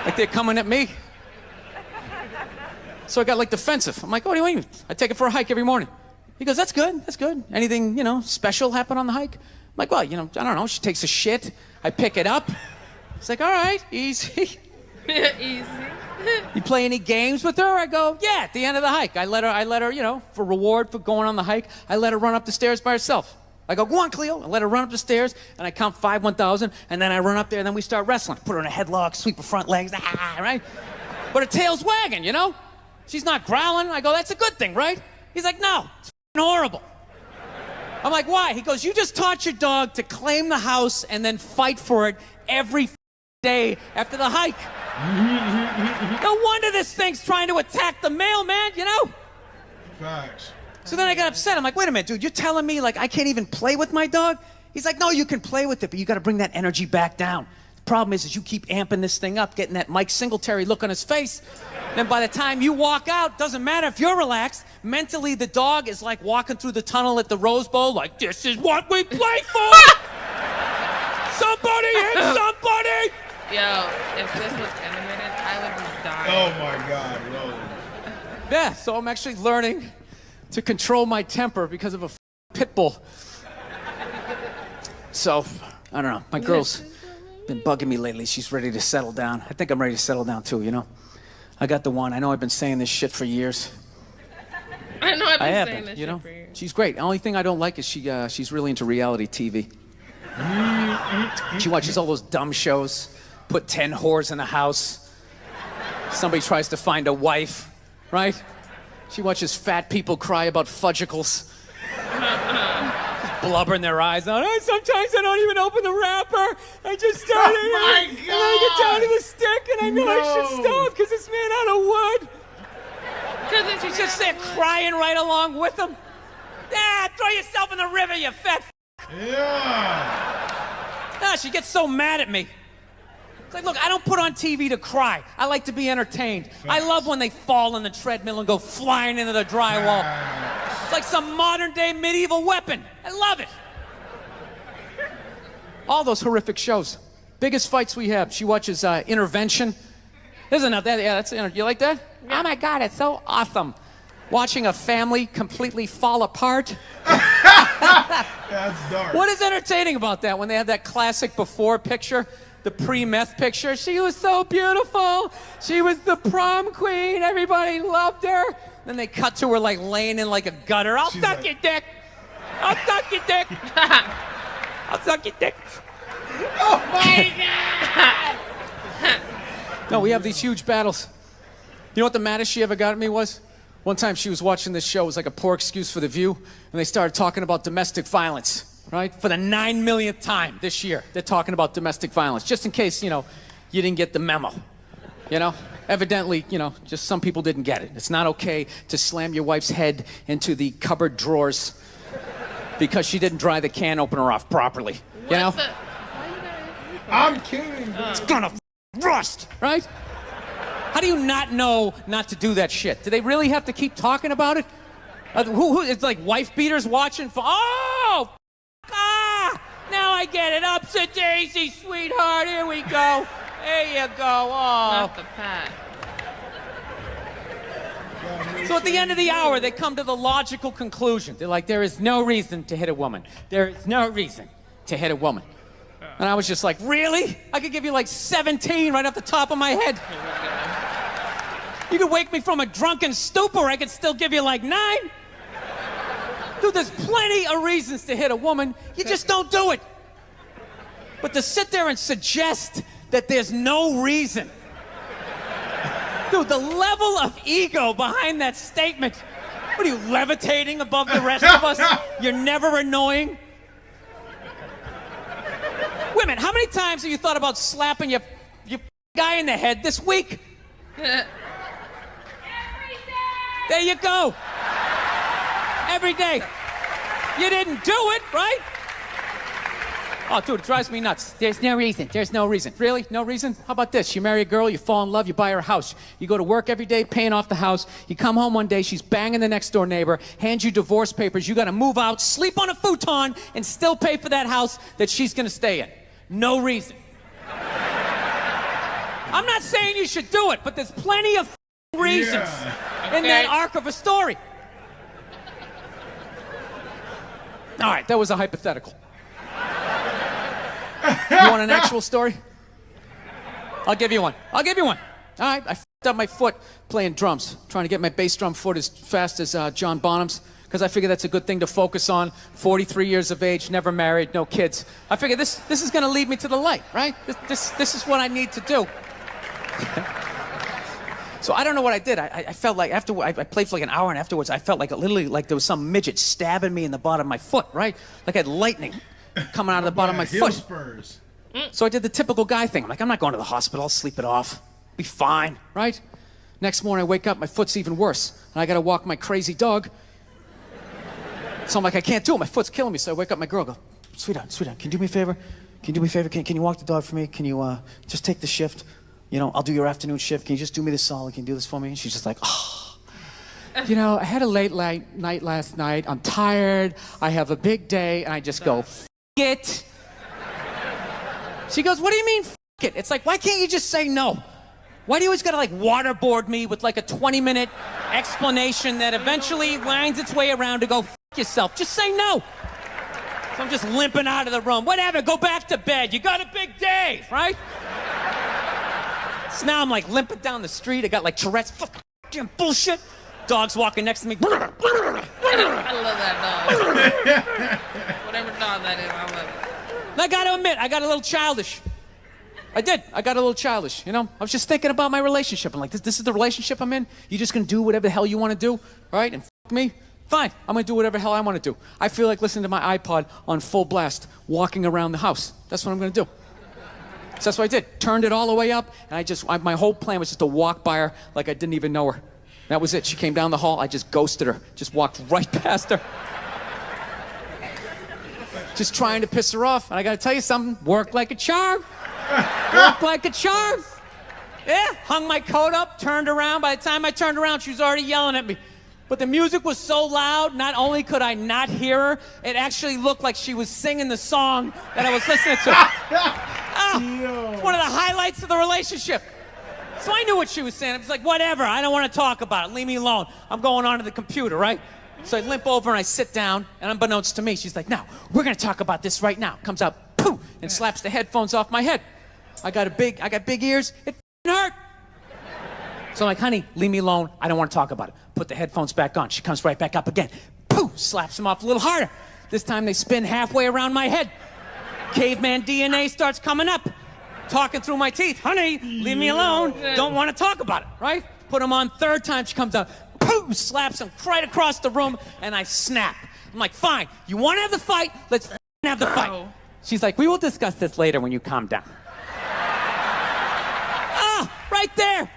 Like they're coming at me. So I got like defensive. I'm like, what do you mean? I take it for a hike every morning. He goes, that's good. Anything, special happen on the hike? I'm like, well, I don't know, she takes a shit. I pick it up. It's like, all right, easy. Easy. You play any games with her? I go, yeah, at the end of the hike. I let her, for reward for going on the hike, I let her run up the stairs by herself. I go, go on, Cleo. I let her run up the stairs, and I count 5, 1,000, and then I run up there, and then we start wrestling. Put her in a headlock, sweep her front legs, right? But her tail's wagging, She's not growling. I go, that's a good thing, right? He's like, no, it's horrible. I'm like, why? He goes, you just taught your dog to claim the house and then fight for it every day after the hike. No wonder this thing's trying to attack the mailman, Facts. So then I got upset. I'm like, wait a minute, dude, you're telling me like I can't even play with my dog? He's like, no, you can play with it, but you got to bring that energy back down. The problem is you keep amping this thing up, getting that Mike Singletary look on his face. Then by the time you walk out, doesn't matter if you're relaxed, mentally the dog is like walking through the tunnel at the Rose Bowl like, this is what we play for! Somebody hit somebody! Yo, if this was animated, I would be dying. Oh my God, Roland. Yeah, so I'm actually learning to control my temper because of a pit bull. So, I don't know. My girl's been bugging me lately. She's ready to settle down. I think I'm ready to settle down too, I got the one. I know I've been saying this shit for years. I know I've been saying this shit for years. She's great. The only thing I don't like is she's really into reality TV. She watches all those dumb shows. Put 10 whores in the house. Somebody tries to find a wife, right? She watches fat people cry about fudgicles. Just blubber in their eyes. Sometimes I don't even open the wrapper. I just start it. my And then I get down to the stick and I know I should stop because it's made out of wood. She's just there crying right along with them. Throw yourself in the river, you fat Yeah. She gets so mad at me. It's like, look, I don't put on TV to cry. I like to be entertained. I love when they fall on the treadmill and go flying into the drywall. It's like some modern-day medieval weapon. I love it. All those horrific shows. Biggest fights we have. She watches Intervention. Isn't that? Yeah, that's you like that? Yeah. Oh my God, it's so awesome. Watching a family completely fall apart. That's dark. What is entertaining about that when they have that classic before picture? The pre-meth picture. She was so beautiful. She was the prom queen. Everybody loved her. Then they cut to her like laying in like a gutter. I'll suck your dick. I'll suck your dick. I'll suck your dick. Oh my God! No, we have these huge battles. You know what the maddest she ever got at me was? One time she was watching this show. It was like a poor excuse for The View. And they started talking about domestic violence, right? For the 9 millionth time this year, they're talking about domestic violence. Just in case, you didn't get the memo. Evidently, just some people didn't get it. It's not okay to slam your wife's head into the cupboard drawers because she didn't dry the can opener off properly. I'm kidding, bro. It's gonna rust, right? How do you not know not to do that shit? Do they really have to keep talking about it? It's like wife beaters watching. Now I get it. Upset daisy, sweetheart. Here we go. There you go. Oh. Not the pat. So at the end of the hour, they come to the logical conclusion. They're like, there is no reason to hit a woman. There is no reason to hit a woman. And I was just like, really? I could give you like 17 right off the top of my head. You could wake me from a drunken stupor, I could still give you like 9. Dude, there's plenty of reasons to hit a woman. You just don't do it. But to sit there and suggest that there's no reason. Dude, the level of ego behind that statement. What are you, levitating above the rest of us? You're never annoying? Women, how many times have you thought about slapping your guy in the head this week? Every day. There you go. Every day. You didn't do it, right? Oh, dude, it drives me nuts. There's no reason. There's no reason. Really? No reason? How about this? You marry a girl, you fall in love, you buy her a house. You go to work every day, paying off the house. You come home one day, she's banging the next door neighbor, hands you divorce papers. You got to move out, sleep on a futon, and still pay for that house that she's going to stay in. No reason. I'm not saying you should do it, but there's plenty of reasons in that arc of a story. All right, that was a hypothetical. You want an actual story? I'll give you one. All right, I f***ed up my foot playing drums, trying to get my bass drum foot as fast as John Bonham's, because I figure that's a good thing to focus on. 43 years of age, never married, no kids. I figure this is going to lead me to the light, right? This is what I need to do. So I don't know what I did. I felt like after I played for like an hour, and afterwards I felt like literally like there was some midget stabbing me in the bottom of my foot, right? Like I had lightning coming out of the bottom of my foot. Spurs. So I did the typical guy thing. I'm like, I'm not going to the hospital. I'll sleep it off. Be fine, right? Next morning I wake up, my foot's even worse, and I got to walk my crazy dog. So I'm like, I can't do it. My foot's killing me. So I wake up my girl, go, sweetheart, can you do me a favor? Can you walk the dog for me? Can you just take the shift? I'll do your afternoon shift. Can you just do me this solid? Can you do this for me? And she's just like, oh. I had a late night last night. I'm tired. I have a big day. And I just go, f*** it. She goes, what do you mean, f*** it? It's like, why can't you just say no? Why do you always gotta like waterboard me with like a 20-minute explanation that eventually winds its way around to go, f*** yourself? Just say no. So I'm just limping out of the room. Whatever, go back to bed. You got a big day, right? So now I'm like limping down the street. I got like Tourette's, fucking bullshit. Dog's walking next to me. I love that dog. Whatever dog that is, I love it. And I gotta admit, I got a little childish. I did. I got a little childish, I was just thinking about my relationship. I'm like, this is the relationship I'm in? You just gonna do whatever the hell you wanna do, right? And f*** me? Fine, I'm gonna do whatever the hell I wanna do. I feel like listening to my iPod on full blast, walking around the house. That's what I'm gonna do. So that's what I did. Turned it all the way up, and my whole plan was just to walk by her like I didn't even know her. That was it. She came down the hall, I just ghosted her. Just walked right past her. Just trying to piss her off. And I gotta tell you something, worked like a charm. Worked like a charm. Yeah, hung my coat up, turned around. By the time I turned around, she was already yelling at me. But the music was so loud, not only could I not hear her, it actually looked like she was singing the song that I was listening to. It's one of the highlights of the relationship. So I knew what she was saying. I was like, whatever, I don't want to talk about it. Leave me alone. I'm going onto the computer, right? So I limp over and I sit down, and unbeknownst to me, she's like, no, we're going to talk about this right now. Comes out, poof, and slaps the headphones off my head. I got big ears. It hurt. So I'm like, honey, leave me alone. I don't want to talk about it. Put the headphones back on. She comes right back up again. Poof, slaps them off a little harder. This time they spin halfway around my head. Caveman DNA starts coming up. talking through my teeth. Honey, leave me alone. Don't want to talk about it, right? Put him on. Third time she comes out, boom, slaps him right across the room, and I snap. I'm like, fine, you want to have the fight? Let's have the fight. She's like, we will discuss this later when you calm down. Ah, right there.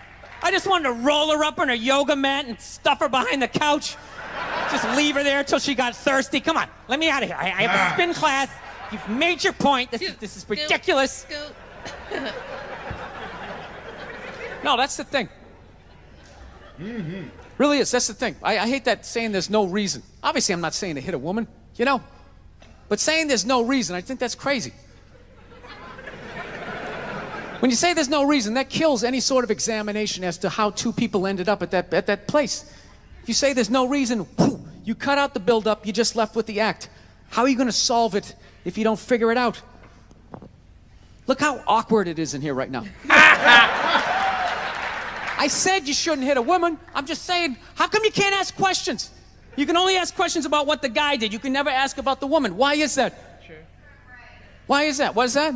I just wanted to roll her up on her yoga mat and stuff her behind the couch. Just leave her there until she got thirsty. Come on, let me out of here. I have a spin class. You've made your point. This is ridiculous. No, that's the thing. Mm-hmm. Really is. That's the thing. I hate that saying there's no reason. Obviously, I'm not saying to hit a woman, you know? But saying there's no reason, I think that's crazy. When you say there's no reason, that kills any sort of examination as to how two people ended up at that place. If you say there's no reason, whew, you cut out the build-up, you're just left with the act. How are you going to solve it if you don't figure it out? Look how awkward it is in here right now. I said you shouldn't hit a woman. I'm just saying, how come you can't ask questions? You can only ask questions about what the guy did. You can never ask about the woman. Why is that? Sure. Why is that? What is that?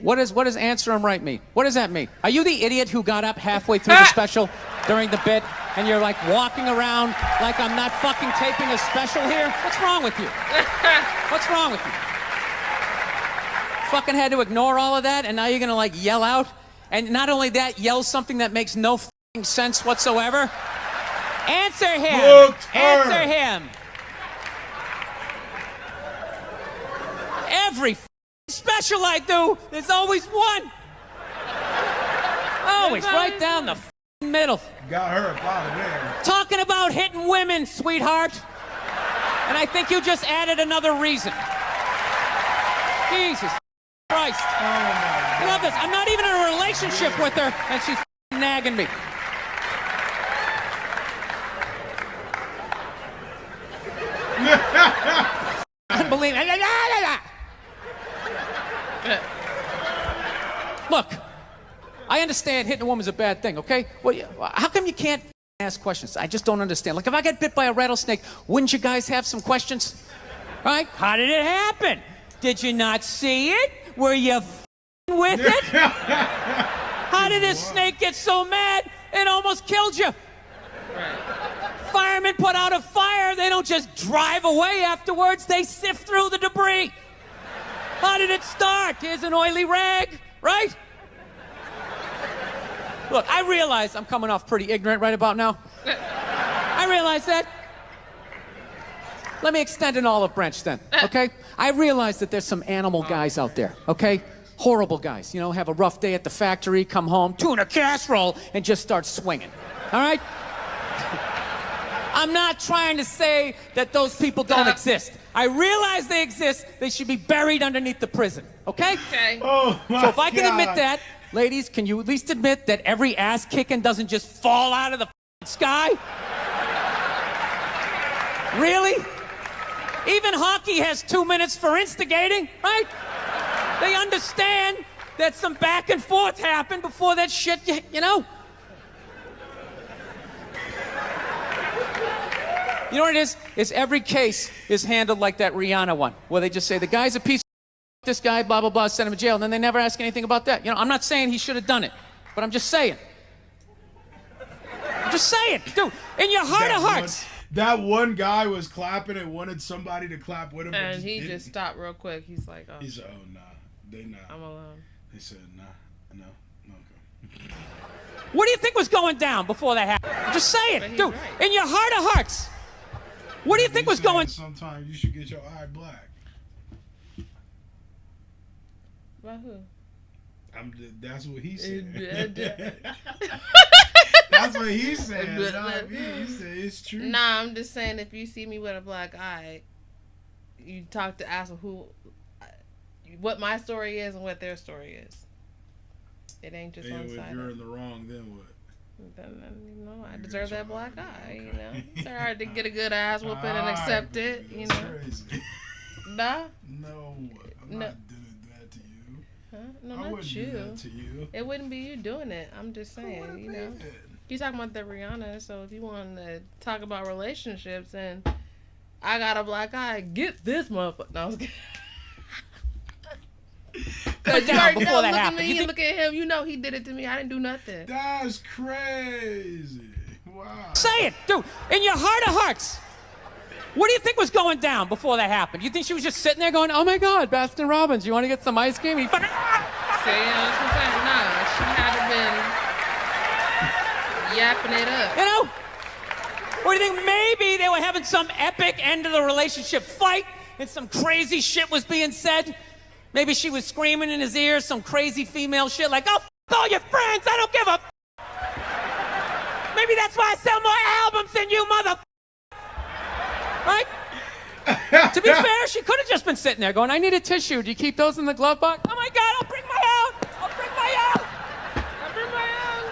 What does answer him right mean? What does that mean? Are you the idiot who got up halfway through the special during the bit and you're like walking around like I'm not fucking taping a special here? What's wrong with you? What's wrong with you? Fucking had to ignore all of that and now you're gonna like yell out? And not only that, yell something that makes no fucking sense whatsoever? Answer him! Answer him! Every special I do, there's always one. Always right down the middle. Got her up out of there. Talking about hitting women, sweetheart. And I think you just added another reason. Jesus Christ. Oh my God. Love this. I'm not even in a relationship with her, and she's nagging me. Unbelievable. Look, I understand hitting a woman's a bad thing, okay? Well, how come you can't ask questions? I just don't understand. Like, if I got bit by a rattlesnake, wouldn't you guys have some questions? Right? How did it happen? Did you not see it? Were you with it? How did this snake get so mad it almost killed you? Firemen put out a fire. They don't just drive away afterwards. They sift through the debris. How did it start? Here's an oily rag, right? Look, I realize I'm coming off pretty ignorant right about now. I realize that. Let me extend an olive branch then, okay? I realize that there's some animal guys out there, okay? Horrible guys, you know, have a rough day at the factory, come home, tuna casserole, and just start swinging, all right? I'm not trying to say that those people don't exist. I realize they exist. They should be buried underneath the prison, okay? Okay. Oh my So if I can God. admit that, ladies, can you at least admit that every ass kicking doesn't just fall out of the sky? Really? Even hockey has 2 minutes for instigating, right? They understand that some back and forth happened before that shit, you know? You know what it is? It's every case is handled like that Rihanna one, where they just say, the guy's a piece of this guy, blah, blah, blah, send him to jail, and then they never ask anything about that. You know, I'm not saying he should have done it, but I'm just saying. I'm just saying, dude, in your heart of hearts. That one guy was clapping and wanted somebody to clap with him. but And he didn't. just stopped real quick. He's like, oh, He said, oh, nah, they not. I'm alone. They said, nah, no, okay. What do you think was going down before that happened? I'm just But saying, he's dude, right. in your heart of hearts. What do you think was said going? Sometimes you should get your eye black. About who? That's what he said. Uh, That's what he said. Not me. He said it's true. Nah, I'm just saying if you see me with a black eye, you talk to ask who, what my story is and what their story is. It ain't just Hey, one if sided. you're in the wrong, then what? Then you know I deserve that black eye. You know, it's hard to get a good ass whooping and accept it. You That's know, crazy. nah, No, I'm No. not doing that to you. huh? No, I not wouldn't do you. that to you. It wouldn't be you doing it. I'm just Who saying. would've You know, been? you talking about the Rihanna. So if you want to talk about relationships and I got a black eye, get this motherfucker. No, I was kidding. put You down already before know, that look at happened. me You and think- look at him. You know he did it to me. I didn't do nothing. That's crazy. Wow. Say it, dude. In your heart of hearts, what do you think was going down before that happened? You think she was just sitting there going, "Oh my God, Baskin Robbins, you want to get some ice cream?" And he fucking, See, that's what I'm saying. Nah, she had to been yapping it up. you know? Or do you think maybe they were having some epic end of the relationship fight and some crazy shit was being said? Maybe she was screaming in his ear some crazy female shit like, "Oh, f all your friends, I don't give a f." Maybe that's why I sell more albums than you, mother. Right? To be fair, she could have just been sitting there going, "I need a tissue. Do you keep those in the glove box?" "Oh my God, I'll bring my own. I'll bring my own. I'll bring my own."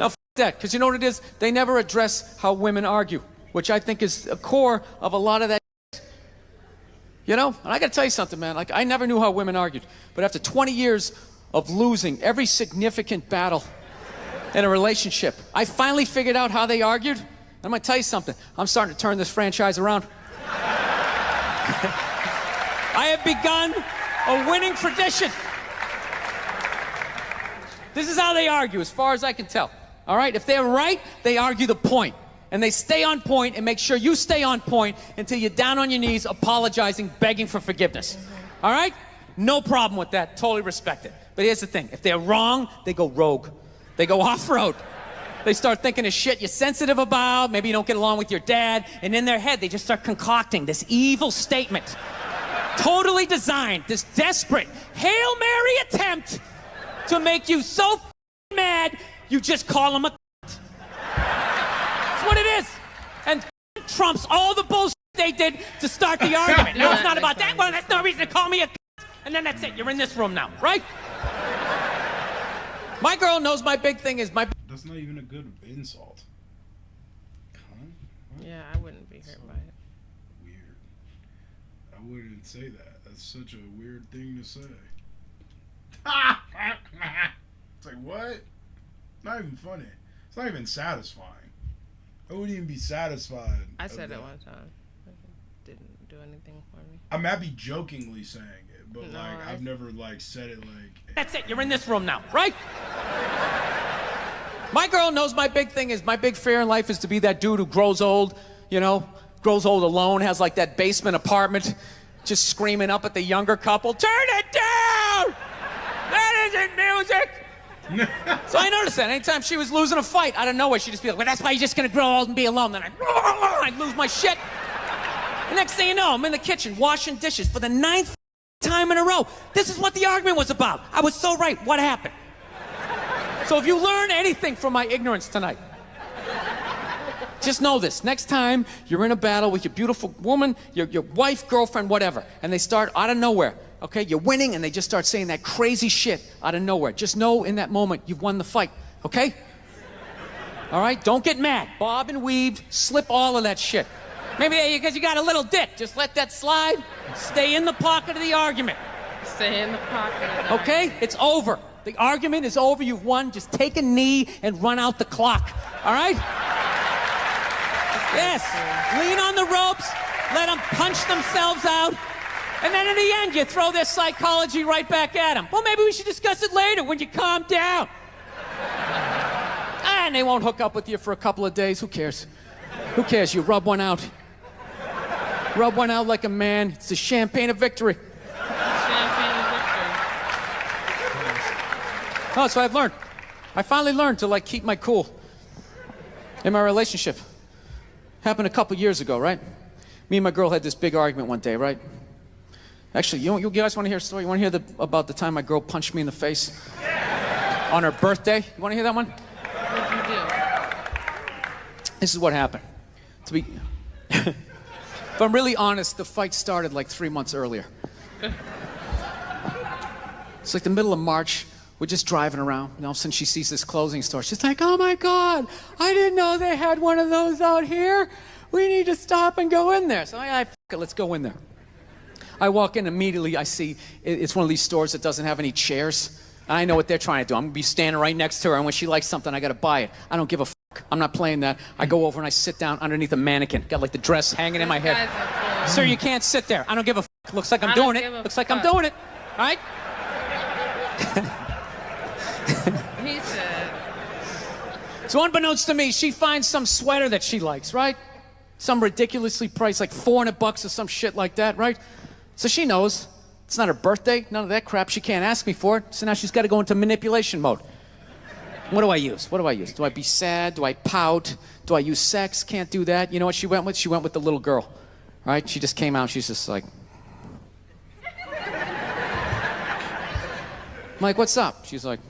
Now, f that, because you know what it is? They never address how women argue, which I think is a core of a lot of that. You know, and I got to tell you something, man. Like, I never knew how women argued, but after 20 years of losing every significant battle in a relationship, I finally figured out how they argued. I'm gonna tell you something. I'm starting to turn this franchise around. I have begun a winning tradition. This is how they argue, as far as I can tell. All right? If they're right, they argue the point. And they stay on point and make sure you stay on point until you're down on your knees, apologizing, begging for forgiveness. All right? No problem with that. Totally respect it. But here's the thing. If they're wrong, they go rogue. They go off-road. They start thinking of shit you're sensitive about. Maybe you don't get along with your dad. And in their head, they just start concocting this evil statement. Totally designed, this desperate Hail Mary attempt to make you so mad, you just call them a That's what it is. And trumps all the bullshit they did to start the argument. No, it's not about that one. That's no reason to call me a And then that's it. You're in this room now, right? My girl knows my big thing is my... That's not even a good insult. Huh? What? Yeah, I wouldn't be hurt by it. Weird. I wouldn't say that. That's such a weird thing to say. It's like, what? Not even funny. It's not even satisfying. I wouldn't even be satisfied. I said of it that. one time. It didn't do anything for me. I might be jokingly saying it, but No, like I've never like said it like. That's it. You're in this room now, right? My girl knows my big thing is my big fear in life is to be that dude who grows old, you know, grows old alone, has like that basement apartment, just screaming up at the younger couple, "Turn it down! That isn't music!" So I noticed that anytime she was losing a fight, out of nowhere, she'd just be like, "Well, that's why you're just gonna grow old and be alone." Then I'd lose my shit. The next thing you know, I'm in the kitchen washing dishes for the 9th time in a row. This is what the argument was about. I was so right. What happened? So if you learn anything from my ignorance tonight, just know this. Next time you're in a battle with your beautiful woman, your wife, girlfriend, whatever, and they start out of nowhere, okay? You're winning, and they just start saying that crazy shit out of nowhere. Just know in that moment you've won the fight, okay? All right? Don't get mad. Bob and weave, slip all of that shit. Maybe because you got a little dick. Just let that slide. Stay in the pocket of the argument. Stay in the pocket. Of the Okay? It's over. The argument is over. You've won. Just take a knee and run out the clock. All right? Yes. Lean on the ropes. Let them punch themselves out. And then in the end, you throw their psychology right back at them. Well, maybe we should discuss it later when you calm down. And they won't hook up with you for a couple of days. Who cares? Who cares? You rub one out. Rub one out like a man. It's the champagne of victory. Champagne victory. Oh, so I've learned. I finally learned to like keep my cool in my relationship. Happened a couple years ago, right? Me and my girl had this big argument one day, right? Actually, you guys want to hear a story? You want to hear about the time my girl punched me in the face on her birthday? You want to hear that one? What'd you do? This is what happened. If I'm really honest, the fight started like 3 months earlier. It's like the middle of March. We're just driving around. And all of a sudden she sees this clothing store. She's like, "Oh my God, I didn't know they had one of those out here. We need to stop and go in there." So f it, let's go in there. I walk in immediately. I see it's one of these stores that doesn't have any chairs. And I know what they're trying to do. I'm going to be standing right next to her, and when she likes something, I got to buy it. I don't give a I'm not playing that. I go over and I sit down underneath a mannequin. Got like the dress hanging in my head. Sir, you can't sit there. I don't give a Looks like I'm I don't doing it. give a Looks like I'm fuck. doing it. Right? He said, So unbeknownst to me, she finds some sweater that she likes, right? Some ridiculously priced, like $400 or some shit like that, right? So she knows it's not her birthday, none of that crap. She can't ask me for it. So now she's got to go into manipulation mode. What do I use? What do I use? Do I be sad? Do I pout? Do I use sex? Can't do that. You know what she went with? She went with the little girl, right? She just came out. She's just like, I'm like, what's up? She's like,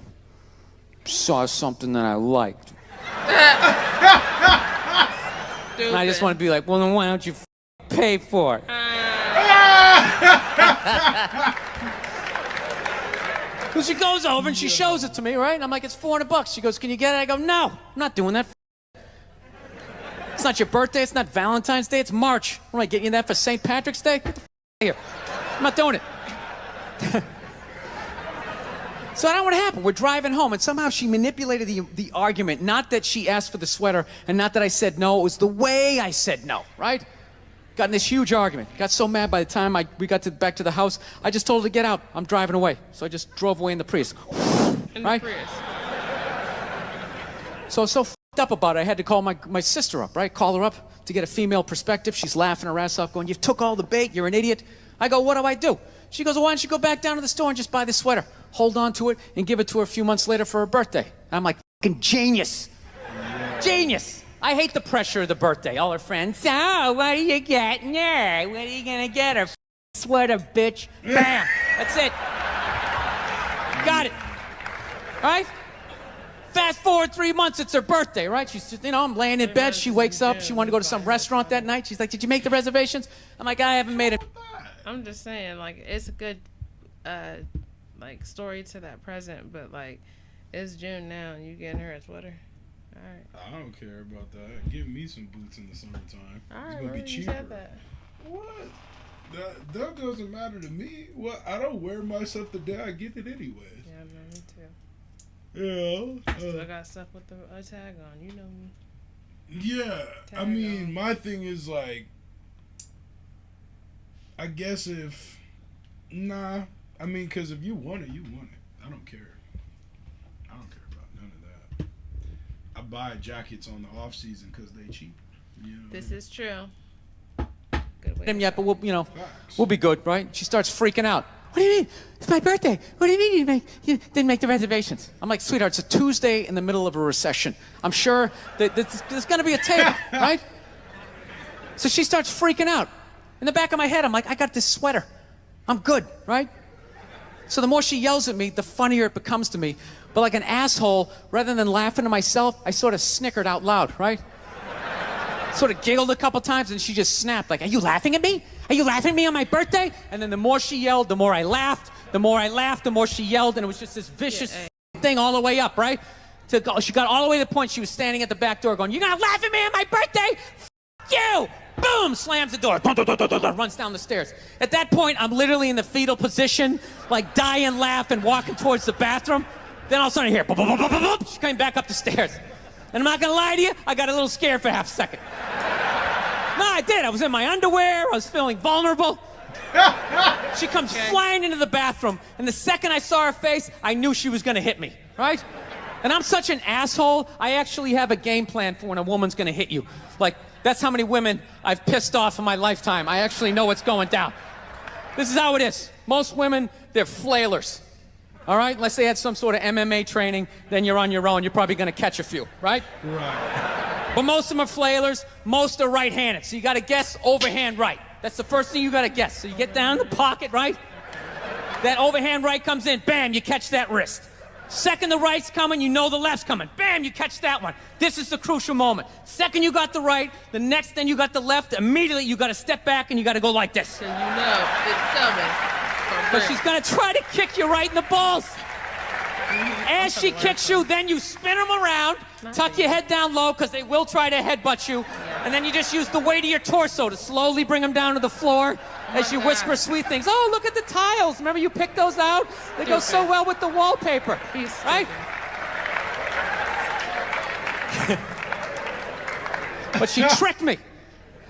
saw something that I liked. And I just want to be like, well, then why don't you pay for it? So she goes over and she shows it to me, right? And I'm like, it's $400. She goes, can you get it? I go, no, I'm not doing that. It's not your birthday. It's not Valentine's Day. It's March. What am I getting you that for St. Patrick's Day? Get the here. I'm not doing it. So I don't know what happened. We're driving home, and somehow she manipulated the argument. Not that she asked for the sweater, and not that I said no. It was the way I said no, right? Got in this huge argument. Got so mad by the time we got back to the house, I just told her to get out. I'm driving away. So I just drove away in the Prius. Right? The Prius. So I was so f***ed up about it, I had to call my sister up, right? Call her up to get a female perspective. She's laughing her ass off, going, you took all the bait. You're an idiot. I go, what do I do? She goes, well, why don't you go back down to the store and just buy the sweater? Hold on to it and give it to her a few months later for her birthday. I'm like, fucking genius. Genius. I hate the pressure of the birthday. All her friends, so what are you getting her? What are you gonna get her? Sweater, bitch. Bam. That's it. Got it. All right? Fast forward 3 months, it's her birthday, right? She's just, I'm laying in bed. She wakes up. She wanted to go to some restaurant that night. She's like, did you make the reservations? I'm like, I haven't made it. I'm just saying, like, it's a good, like, story to that present, but, like, it's June now, and you getting her a sweater. All right. I don't care about that. Give me some boots in the summertime. All It's right, gonna be well, you cheaper. said that. What? That doesn't matter to me. Well, I don't wear myself the day I get it anyways. Yeah, no, me too. Yeah. Still got stuff with a tag on. You know me. Yeah. I Tag mean, on. my thing is like, I guess if, nah. I mean, because if you want it, you want it. I don't care. I don't care about none of that. I buy jackets on the off season because they cheap. You know This what is true. Good way. Him yet, but we'll, I mean? Facts. we'll be good, right? She starts freaking out. What do you mean? It's my birthday. What do you mean you didn't make the reservations? I'm like, sweetheart, it's a Tuesday in the middle of a recession. I'm sure that there's going to be a table, right? So she starts freaking out. In the back of my head, I'm like, I got this sweater. I'm good, right? So the more she yells at me, the funnier it becomes to me. But like an asshole, rather than laughing to myself, I sort of snickered out loud, right? Sort of giggled a couple times, and she just snapped, like, are you laughing at me? Are you laughing at me on my birthday? And then the more she yelled, the more I laughed. The more I laughed, the more she yelled, and it was just this vicious thing all the way up, right? She got all the way to the point she was standing at the back door going, you're gonna laugh at me on my birthday? F you! Boom! Slams the door. Runs down the stairs. At that point, I'm literally in the fetal position, like dying laughing, walking towards the bathroom. Then all of a sudden I hear, she came back up the stairs. And I'm not gonna lie to you, I got a little scared for half a second. No, I did. I was in my underwear. I was feeling vulnerable. She comes flying into the bathroom, and the second I saw her face, I knew she was gonna hit me, right? And I'm such an asshole, I actually have a game plan for when a woman's gonna hit you. Like, that's how many women I've pissed off in my lifetime. I actually know what's going down. This is how it is. Most women, they're flailers. All right? Unless they had some sort of MMA training, then you're on your own. You're probably going to catch a few, right? Right. But most of them are flailers. Most are right-handed. So you got to guess overhand right. That's the first thing you got to guess. So you get down in the pocket, right? That overhand right comes in. Bam, you catch that wrist. Second the right's coming, you know the left's coming. Bam, you catch that one. This is the crucial moment. Second you got the right, the next thing you got the left, immediately you got to step back and you got to go like this. So you know it's coming. But she's gonna try to kick you right in the balls. As she kicks you, then you spin them around, tuck your head down low, because they will try to headbutt you, and then you just use the weight of your torso to slowly bring them down to the floor as you whisper sweet things. Oh, look at the tiles. Remember you picked those out? They go so well with the wallpaper, right? But she tricked me.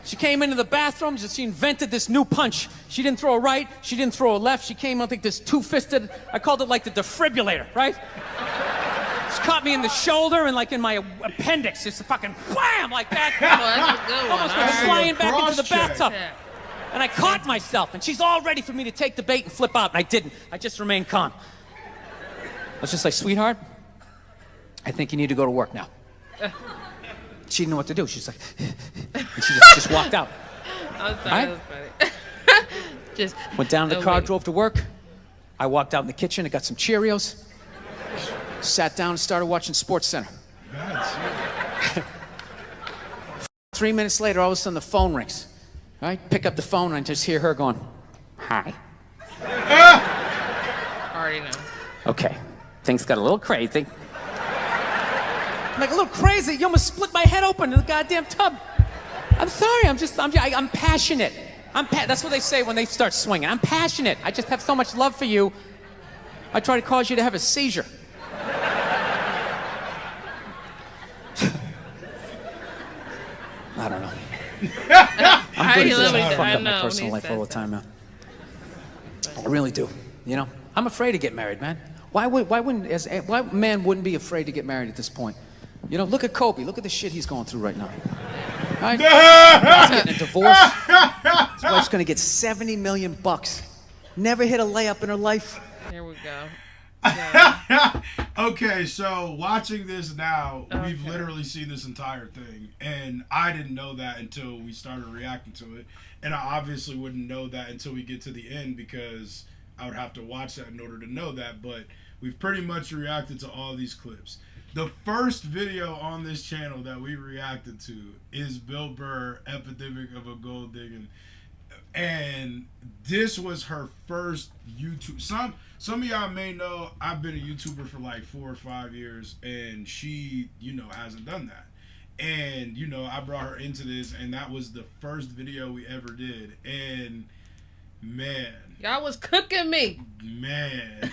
She came into the bathroom, she invented this new punch. She didn't throw a right, she didn't throw a left. She came, I think, this two-fisted, I called it like the defibrillator, right? She caught me in the shoulder and like in my appendix, just fucking wham, like that. Well, that's a good one. Almost All went right. flying back into the Cross-check. bathtub. Yeah. And I caught myself, and she's all ready for me to take the bait and flip out, and I didn't. I just remained calm. I was just like, sweetheart, I think you need to go to work now. She didn't know what to do. She's like, and she just walked out. I'm sorry, Right? that was funny. Just Went down to the car, wait. drove to work. I walked out in the kitchen, I got some Cheerios. Sat down and started watching SportsCenter. That's it. 3 minutes later, all of a sudden the phone rings. Right? Pick up the phone and I just hear her going, hi. Already know. Okay, things got a little crazy. I'm like, a little crazy? You almost split my head open in the goddamn tub. I'm sorry, I'm passionate. That's what they say when they start swinging. I'm passionate. I just have so much love for you. I try to cause you to have a seizure. I don't know. How Good you at this. love me? I fuck I up my know. personal when he life all the says time, man. I really do. You know, I'm afraid to get married, man. Why man wouldn't be afraid to get married at this point? You know, look at Kobe. Look at the shit he's going through right now. Right? He's getting a divorce. His wife's gonna get $70 million. Never hit a layup in her life. that. Here we go. Okay, so watching this now, we've Okay. literally seen this entire thing, and I didn't know that until we started reacting to it, and I obviously wouldn't know that until we get to the end because I would have to watch that in order to know that, but we've pretty much reacted to all these clips. The first video on this channel that we reacted to is Bill Burr, Epidemic of a Gold Digging. And this was her first YouTube. Some of y'all may know I've been a YouTuber for like 4 or 5 years, and she, hasn't done that. And, I brought her into this, and that was the first video we ever did. And, man. Y'all was cooking me. Man.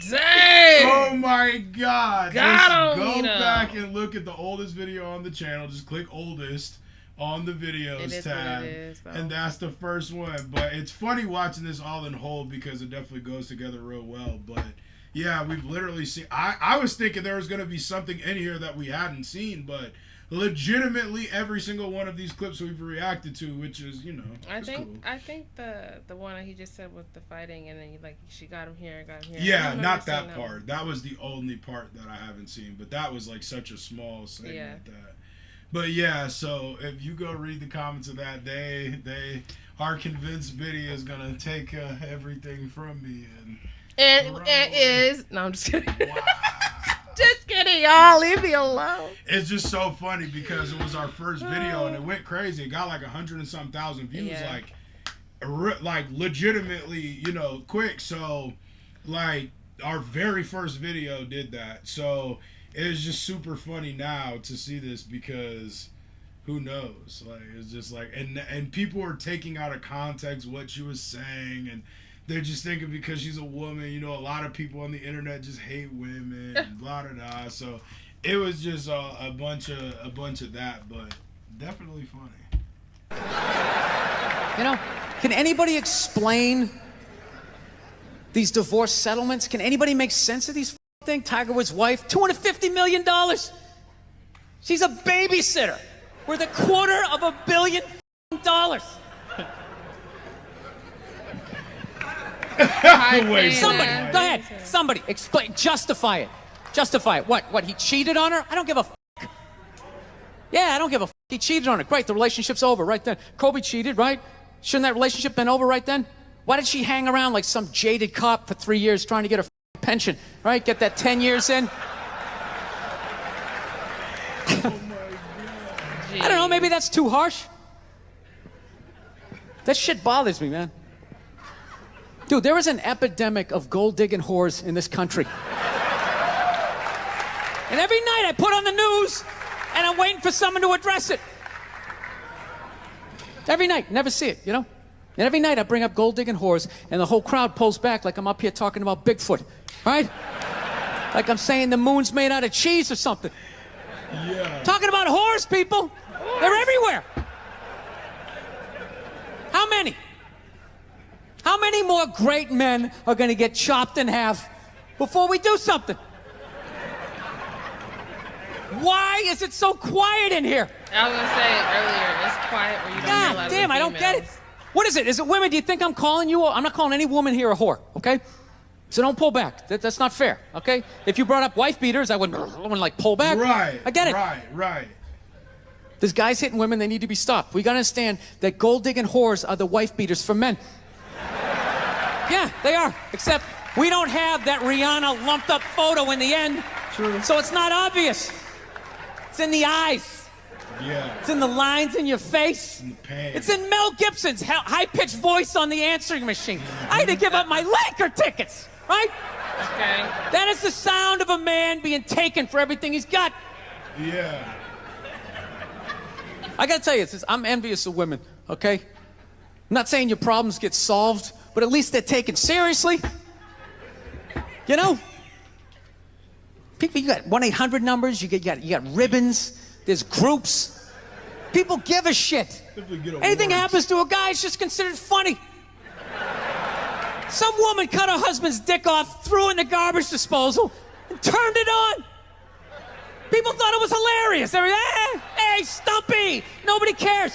Dang. Oh my God. Got Just him, go Nina. back and look at the oldest video on the channel. Just click oldest on the videos It is tab. what it is, though. And that's the first one. But it's funny watching this all in whole because it definitely goes together real well. But yeah, we've literally seen. I was thinking there was going to be something in here that we hadn't seen, but legitimately every single one of these clips we've reacted to, which is, I it's think cool. I think the one that he just said with the fighting and then she got him here, got him here. I Yeah, don't not remember that seeing part. one. That was the only part that I haven't seen, but that was like such a small segment that. But yeah, so if you go read the comments of that, they are convinced Biddy is gonna take everything from me, and It is. No, I'm just kidding. wow. Just kidding, y'all. Leave me alone. It's just so funny because it was our first video and it went crazy. It got like 100 and some thousand views, Yeah. like legitimately, quick. So, like our very first video did that. So it's just super funny now to see this because who knows? Like it's just like and people are taking out of context what she was saying and. They're just thinking because she's a woman, a lot of people on the internet just hate women and blah blah blah. So it was just a bunch of that, but definitely funny. Can anybody explain these divorce settlements? Can anybody make sense of these things? Tiger Woods' wife, $250 million. She's a babysitter worth $250 million. Wait, Somebody, Right. go ahead. Somebody, explain, justify it. Justify it. What, he cheated on her? I don't give a f***. Yeah, I don't give a f***. He cheated on her. Great, the relationship's over right then. Kobe cheated, right? Shouldn't that relationship been over right then? Why did she hang around like some jaded cop for 3 years trying to get her pension, right? Get that 10 years in? I don't know, maybe that's too harsh. That shit bothers me, man. Dude, there is an epidemic of gold-digging whores in this country. And every night I put on the news, and I'm waiting for someone to address it. Every night, never see it, And every night I bring up gold-digging whores, and the whole crowd pulls back like I'm up here talking about Bigfoot, right? Like I'm saying the moon's made out of cheese or something. Yeah. Talking about whores, people. They're everywhere. How many? How many more great men are going to get chopped in half before we do something? Why is it so quiet in here? I was gonna say earlier, it's quiet where you don't God realize damn, we're I don't get it. females. What is it? Is it women? Do you think I'm calling you? I'm not calling any woman here a whore, okay? So don't pull back. That's not fair, okay? If you brought up wife beaters, I wouldn't like pull back. Right. I get it. Right. There's guys hitting women, they need to be stopped. We gotta understand that gold-digging whores are the wife beaters for men. Yeah, they are. Except we don't have that Rihanna lumped up photo in the end. True. So it's not obvious. It's in the eyes. Yeah. It's in the lines in your face. In the pants. It's in Mel Gibson's high-pitched voice on the answering machine. I had to give up my Laker tickets, right? Okay. That is the sound of a man being taken for everything he's got. Yeah. I gotta tell you, I'm envious of women, okay? I'm not saying your problems get solved, but at least they're taken seriously. You know? People, you got 1-800 numbers, you got ribbons, there's groups. People give a shit. Anything happens to a guy, it's just considered funny. Some woman cut her husband's dick off, threw it in the garbage disposal, and turned it on. People thought it was hilarious. They were, hey, Stumpy! Nobody cares.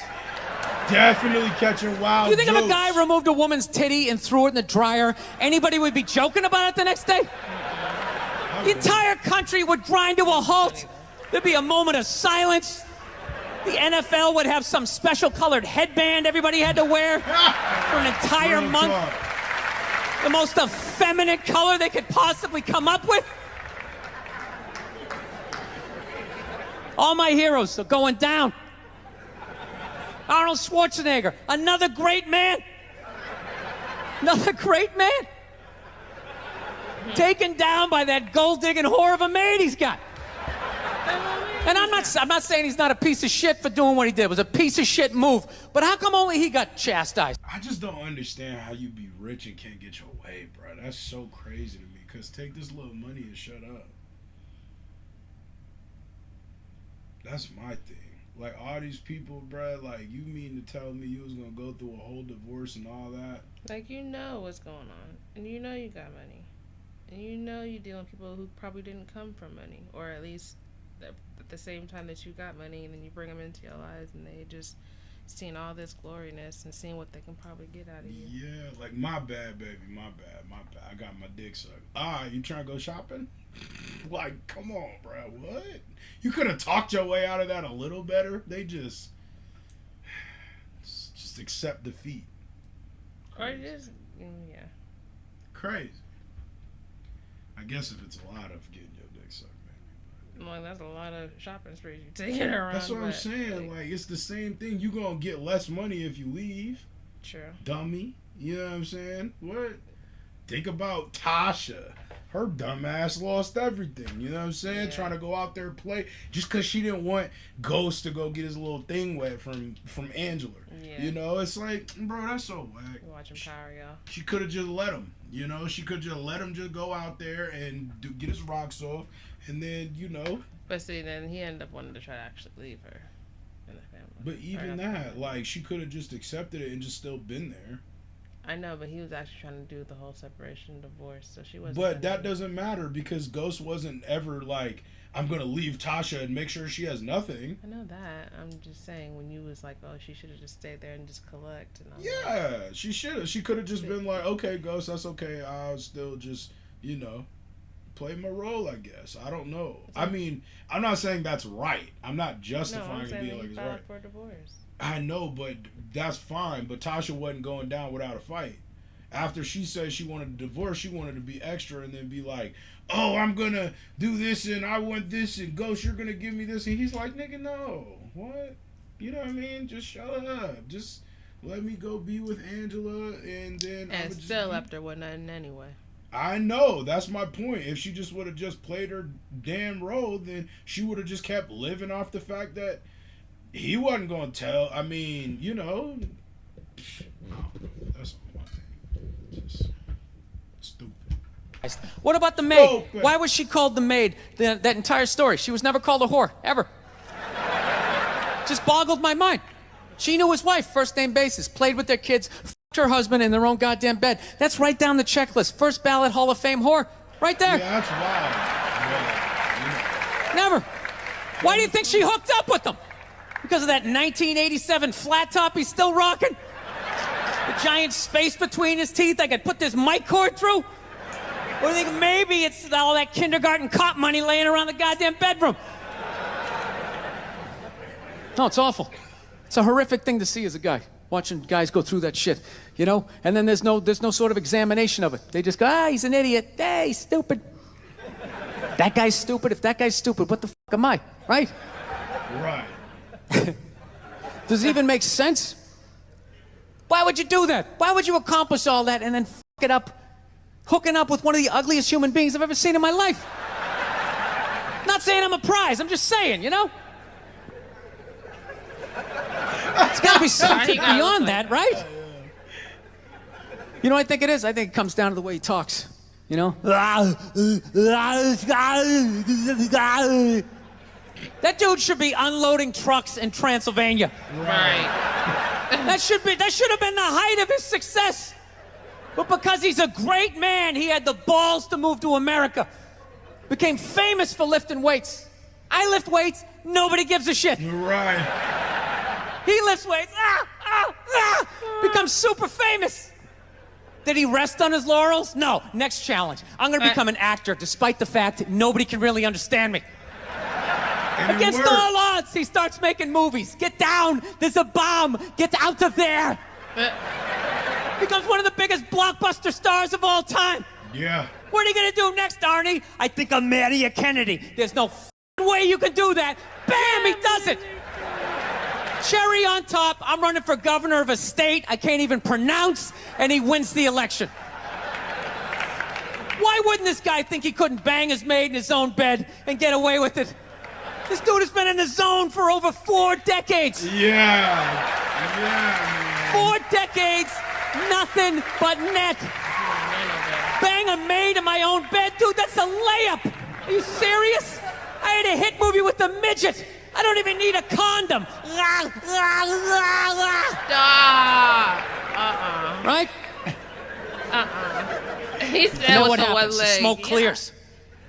Definitely catching wild You think jokes. if a guy removed a woman's titty and threw it in the dryer, anybody would be joking about it the next day? The entire country would grind to a halt. There'd be a moment of silence. The NFL would have some special colored headband everybody had to wear for an entire Real month. talk. The most effeminate color they could possibly come up with. All my heroes are going down. Arnold Schwarzenegger, another great man. Another great man. Taken down by that gold-digging whore of a maid he's got. And I'm not saying he's not a piece of shit for doing what he did. It was a piece of shit move. But how come only he got chastised? I just don't understand how you be rich and can't get your way, bro. That's so crazy to me. Because take this little money and shut up. That's my thing. Like, all these people, bro, like, you mean to tell me you was going to go through a whole divorce and all that? Like, you know what's going on. And you know you got money. And you know you're dealing with people who probably didn't come from money. Or at least at the same time that you got money, and then you bring them into your lives and they just seeing all this gloriness and seeing what they can probably get out of you. Yeah, like, my bad, baby, my bad. I got my dick sucked. You trying to go shopping? Like, come on, bro, what? You could have talked your way out of that a little better. They just accept defeat. Or just, yeah. Crazy. I guess if it's a lot of getting your dick sucked, maybe. Well, that's a lot of shopping sprees you taking around. That's what I'm saying. Like, it's the same thing. You gonna get less money if you leave. True. Dummy. You know what I'm saying? What? Think about Tasha. Her dumb ass lost everything. You know what I'm saying? Yeah. Trying to go out there and play just because she didn't want Ghost to go get his little thing wet from Angela. Yeah. You know, it's like, bro, that's so whack. You're watching Power, y'all. She could have just let him. You know, she could just let him just go out there and get his rocks off, and then, you know. But see, then he ended up wanting to try to actually leave her in the family. But even that, like, she could have just accepted it and just still been there. I know, but he was actually trying to do the whole separation, divorce, so she wasn't. But that doesn't matter because Ghost wasn't ever like, I'm gonna leave Tasha and make sure she has nothing. I know that. I'm just saying when you was like, oh, she should have just stayed there and just collect and all Yeah, that. she should have. She could have just been like, okay, Ghost, that's okay. I'll still just, you know, play my role, I guess. I don't know. I mean, I'm not saying that's right. I'm not No, justifying I'm it saying being that like he it's filed right. for a divorce. I know, but that's fine. But Tasha wasn't going down without a fight. After she said she wanted a divorce, she wanted to be extra and then be like, oh, I'm going to do this and I want this and Ghost, you're going to give me this. And he's like, nigga, no. What? You know what I mean? Just shut up. Just let me go be with Angela and then And still left her with nothing anyway. I know. That's my point. If she just would have just played her damn role, then she would have just kept living off the fact that he wasn't going to tell. I mean, you know. That's all my thing. Just stupid. What about the maid? Stupid. Why was she called the maid? That entire story. She was never called a whore, ever. Just boggled my mind. She knew his wife, first name basis, played with their kids, f***ed her husband in their own goddamn bed. That's right down the checklist. First ballot Hall of Fame whore. Right there. Yeah, that's wild. Yeah. Never. Why do you think she hooked up with him? Because of that 1987 flat top he's still rocking? The giant space between his teeth I could put this mic cord through? Or do you think maybe it's all that kindergarten cop money laying around the goddamn bedroom? No, it's awful. It's a horrific thing to see as a guy, watching guys go through that shit, you know? And then there's no sort of examination of it. They just go, he's an idiot. Hey, he's stupid. That guy's stupid. If that guy's stupid, what the fuck am I, right? Right. Does it even make sense? Why would you do that? Why would you accomplish all that and then fuck it up, hooking up with one of the ugliest human beings I've ever seen in my life? Not saying I'm a prize, I'm just saying, you know? It's gotta be something beyond that, right? You know what I think it is? I think it comes down to the way he talks, you know? That dude should be unloading trucks in Transylvania. Right. That should have been the height of his success. But because he's a great man, he had the balls to move to America. Became famous for lifting weights. I lift weights, nobody gives a shit. Right. He lifts weights, becomes super famous. Did he rest on his laurels? No. Next challenge. I'm gonna become an actor, despite the fact nobody can really understand me. Against all odds, he starts making movies. Get down, there's a bomb, get out of there. Becomes one of the biggest blockbuster stars of all time. Yeah. What are you gonna do next, Arnie? I think I'll marry a Kennedy. There's no way you can do that. Bam, he does it. Cherry on top, I'm running for governor of a state I can't even pronounce, and he wins the election. Why wouldn't this guy think he couldn't bang his maid in his own bed and get away with it? This dude has been in the zone for over 4 decades. Yeah. Yeah, man. 4 decades, nothing but net. Bang a maid in my own bed? Dude, that's a layup. Are you serious? I had a hit movie with the midget. I don't even need a condom. Right? He said You know with what the one happens? The leg. smoke clears.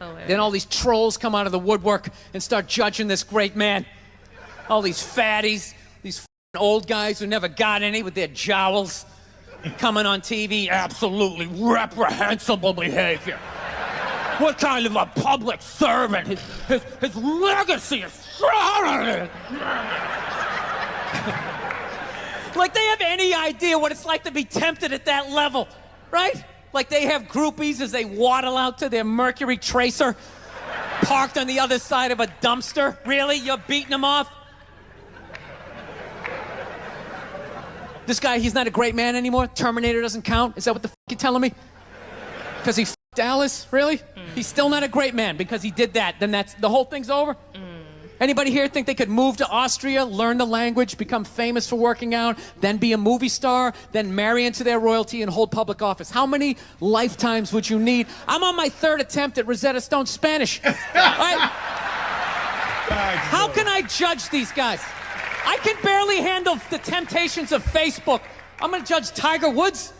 Hilarious. Then all these trolls come out of the woodwork and start judging this great man. All these fatties, these f***ing old guys who never got any with their jowls, coming on TV, absolutely reprehensible behavior. What kind of a public servant? His legacy is... Like they have any idea what it's like to be tempted at that level, right? Like they have groupies as they waddle out to their Mercury Tracer, parked on the other side of a dumpster. Really? You're beating them off? This guy, he's not a great man anymore? Terminator doesn't count? Is that what the f*** you're telling me? Because he f***ed Alice? Really? He's still not a great man because he did that. Then that's the whole thing's over? Anybody here think they could move to Austria, learn the language, become famous for working out, then be a movie star, then marry into their royalty and hold public office? How many lifetimes would you need? I'm on my 3rd attempt at Rosetta Stone Spanish. How can I judge these guys? I can barely handle the temptations of Facebook. I'm gonna judge Tiger Woods?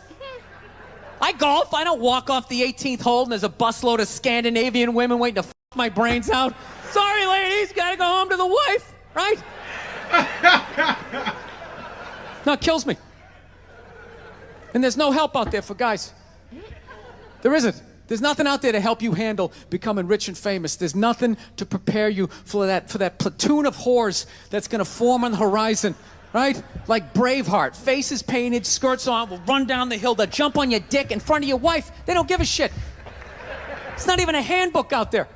I golf. I don't walk off the 18th hole and there's a busload of Scandinavian women waiting to f my brains out. Sorry, ladies, gotta go home to the wife, right? No, it kills me. And there's no help out there for guys. There isn't. There's nothing out there to help you handle becoming rich and famous. There's nothing to prepare you for that platoon of whores that's gonna form on the horizon, right? Like Braveheart, faces painted, skirts on, will run down the hill, they'll jump on your dick in front of your wife. They don't give a shit. It's not even a handbook out there.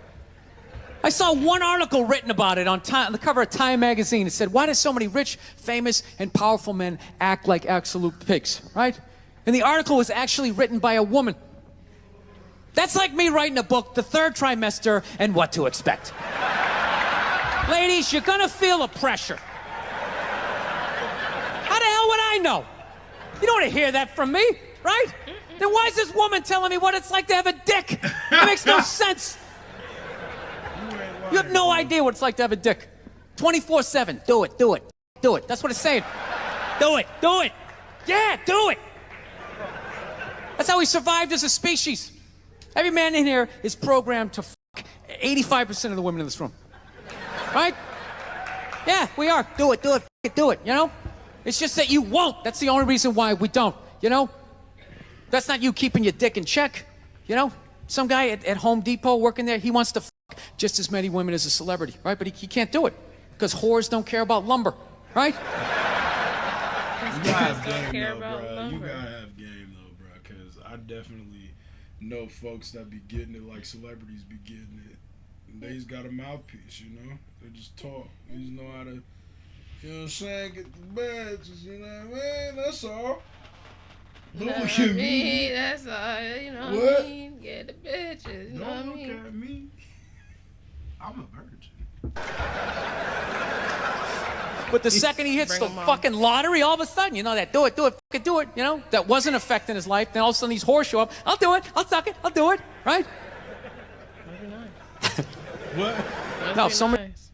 I saw one article written about it on the cover of Time magazine. It said, why do so many rich, famous, and powerful men act like absolute pigs, right? And the article was actually written by a woman. That's like me writing a book, The Third Trimester and What to Expect. Ladies, you're gonna feel a pressure. How the hell would I know? You don't want to hear that from me, right? Then why is this woman telling me what it's like to have a dick? It makes no sense. You have no idea what it's like to have a dick. 24/7. Do it, do it, do it. That's what it's saying. Do it. Do it. Yeah, do it. That's how we survived as a species. Every man in here is programmed to fuck 85% of the women in this room. Right? Yeah, we are. Do it, do it, you know? It's just that you won't. That's the only reason why we don't, you know? That's not you keeping your dick in check, you know? Some guy at Home Depot working there, he wants to fuck just as many women as a celebrity, right? But he can't do it because whores don't care about lumber, right? You gotta have game though, bro. You gotta have game though, bro. Because I definitely know folks that be getting it like celebrities be getting it. And they just got a mouthpiece, you know? They just talk. They just know how to, you know what I'm saying, get the badges, you know what I mean? That's all. Don't look at me. That's all, you know what I mean? Get the bitches, you know what I mean? Don't look at me. I'm a virgin. But the second he hits the fucking lottery, all of a sudden, you know, that do it, fucking do it, you know, that wasn't affecting his life. Then all of a sudden these whores show up. I'll do it. I'll suck it. I'll do it. Right? That'd be nice. What? No, somebody. Nice.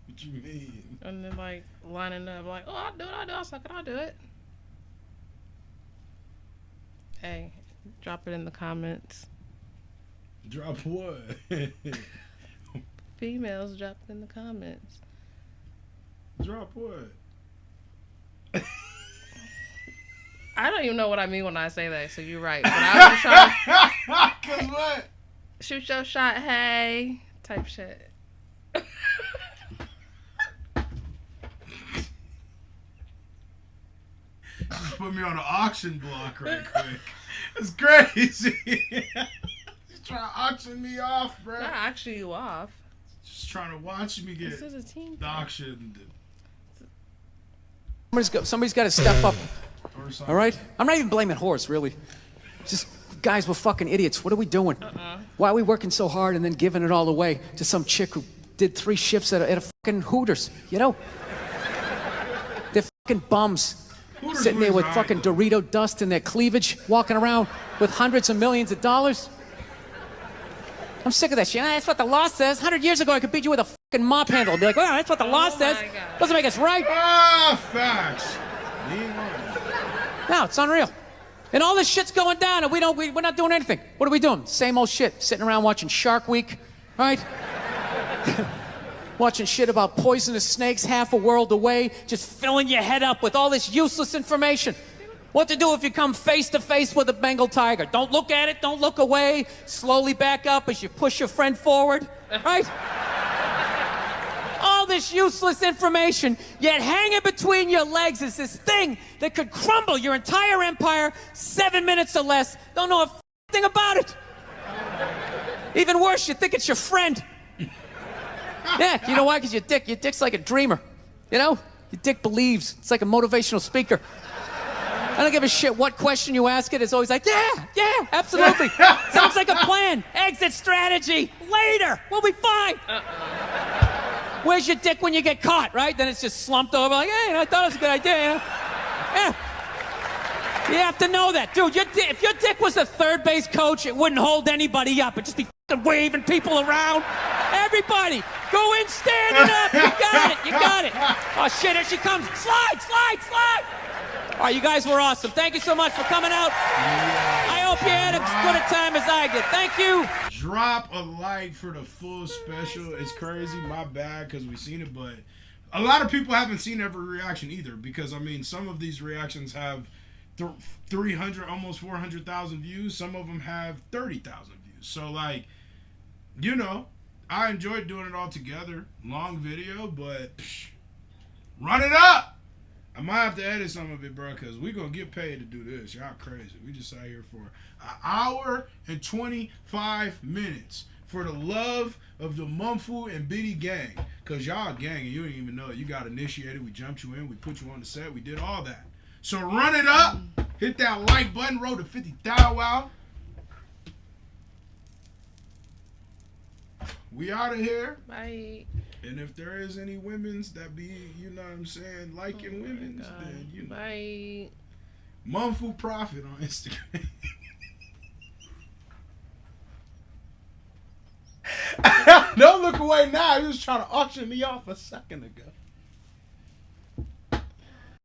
What you mean? And then, like, lining up, like, oh, I'll do it, I'll suck it, I'll do it. Hey, drop it in the comments. Drop what? Females, drop it in the comments. Drop what? I don't even know what I mean when I say that, so you're right. But I was trying to Cause what? shoot your shot, hey, type shit. Just put me on an auction block right quick. It's crazy. Just trying to auction me off, bro. Not auction you off. Just trying to watch me get This is a team. auctioned. Somebody's got to step up. Or something. All right? I'm not even blaming whores, really. Just guys, we're fucking idiots. What are we doing? Why are we working so hard and then giving it all away to some chick who did 3 shifts at a fucking Hooters, you know? They're fucking bums. Hooters Sitting there with was fucking right, Dorito dust in their cleavage, walking around with hundreds of millions of dollars. I'm sick of that shit. That's what the law says. 100 years ago, I could beat you with a fucking mop handle. I'd be like, well, that's what the law says. God. Doesn't make us right. Ah, facts. You ain't lying. No, it's unreal. And all this shit's going down, and we're not doing anything. What are we doing? Same old shit. Sitting around watching Shark Week, right? Watching shit about poisonous snakes half a world away, just filling your head up with all this useless information. What to do if you come face to face with a Bengal tiger? Don't look at it, don't look away. Slowly back up as you push your friend forward, right? All this useless information, yet hanging between your legs is this thing that could crumble your entire empire 7 minutes or less. Don't know a thing about it. Even worse, you think it's your friend. Yeah, you know why? Because your dick's like a dreamer. You know? Your dick believes. It's like a motivational speaker. I don't give a shit what question you ask it. It's always like, yeah, absolutely. Sounds like a plan. Exit strategy. Later. We'll be fine. Where's your dick when you get caught, right? Then it's just slumped over like, hey, I thought it was a good idea, you know? Yeah. You have to know that. Dude, if your dick was a third base coach, it wouldn't hold anybody up. It'd just be fucking waving people around. Everybody, go in standing up. You got it. Oh, shit, here she comes. Slide. All right, you guys were awesome. Thank you so much for coming out. I hope you had as good a time as I did. Thank you. Drop a like for the full special. It's crazy. My bad, because we seen it, but a lot of people haven't seen every reaction either, because, I mean, some of these reactions have 300, almost 400,000 views. Some of them have 30,000 views. So, like, you know, I enjoyed doing it all together. Long video, but run it up. I might have to edit some of it, bro, because we're going to get paid to do this. Y'all crazy. We just sat here for an hour and 25 minutes for the love of the Munfu and Biddy gang. Because y'all a gang and you didn't even know it. You got initiated. We jumped you in. We put you on the set. We did all that. So run it up. Hit that like button. Roll to 50,000 wow. We out of here. Bye. And if there is any women's that be, you know what I'm saying, liking women's, then, you know. Bye. Munfu Profit on Instagram. Don't look away now. He was trying to auction me off a second ago.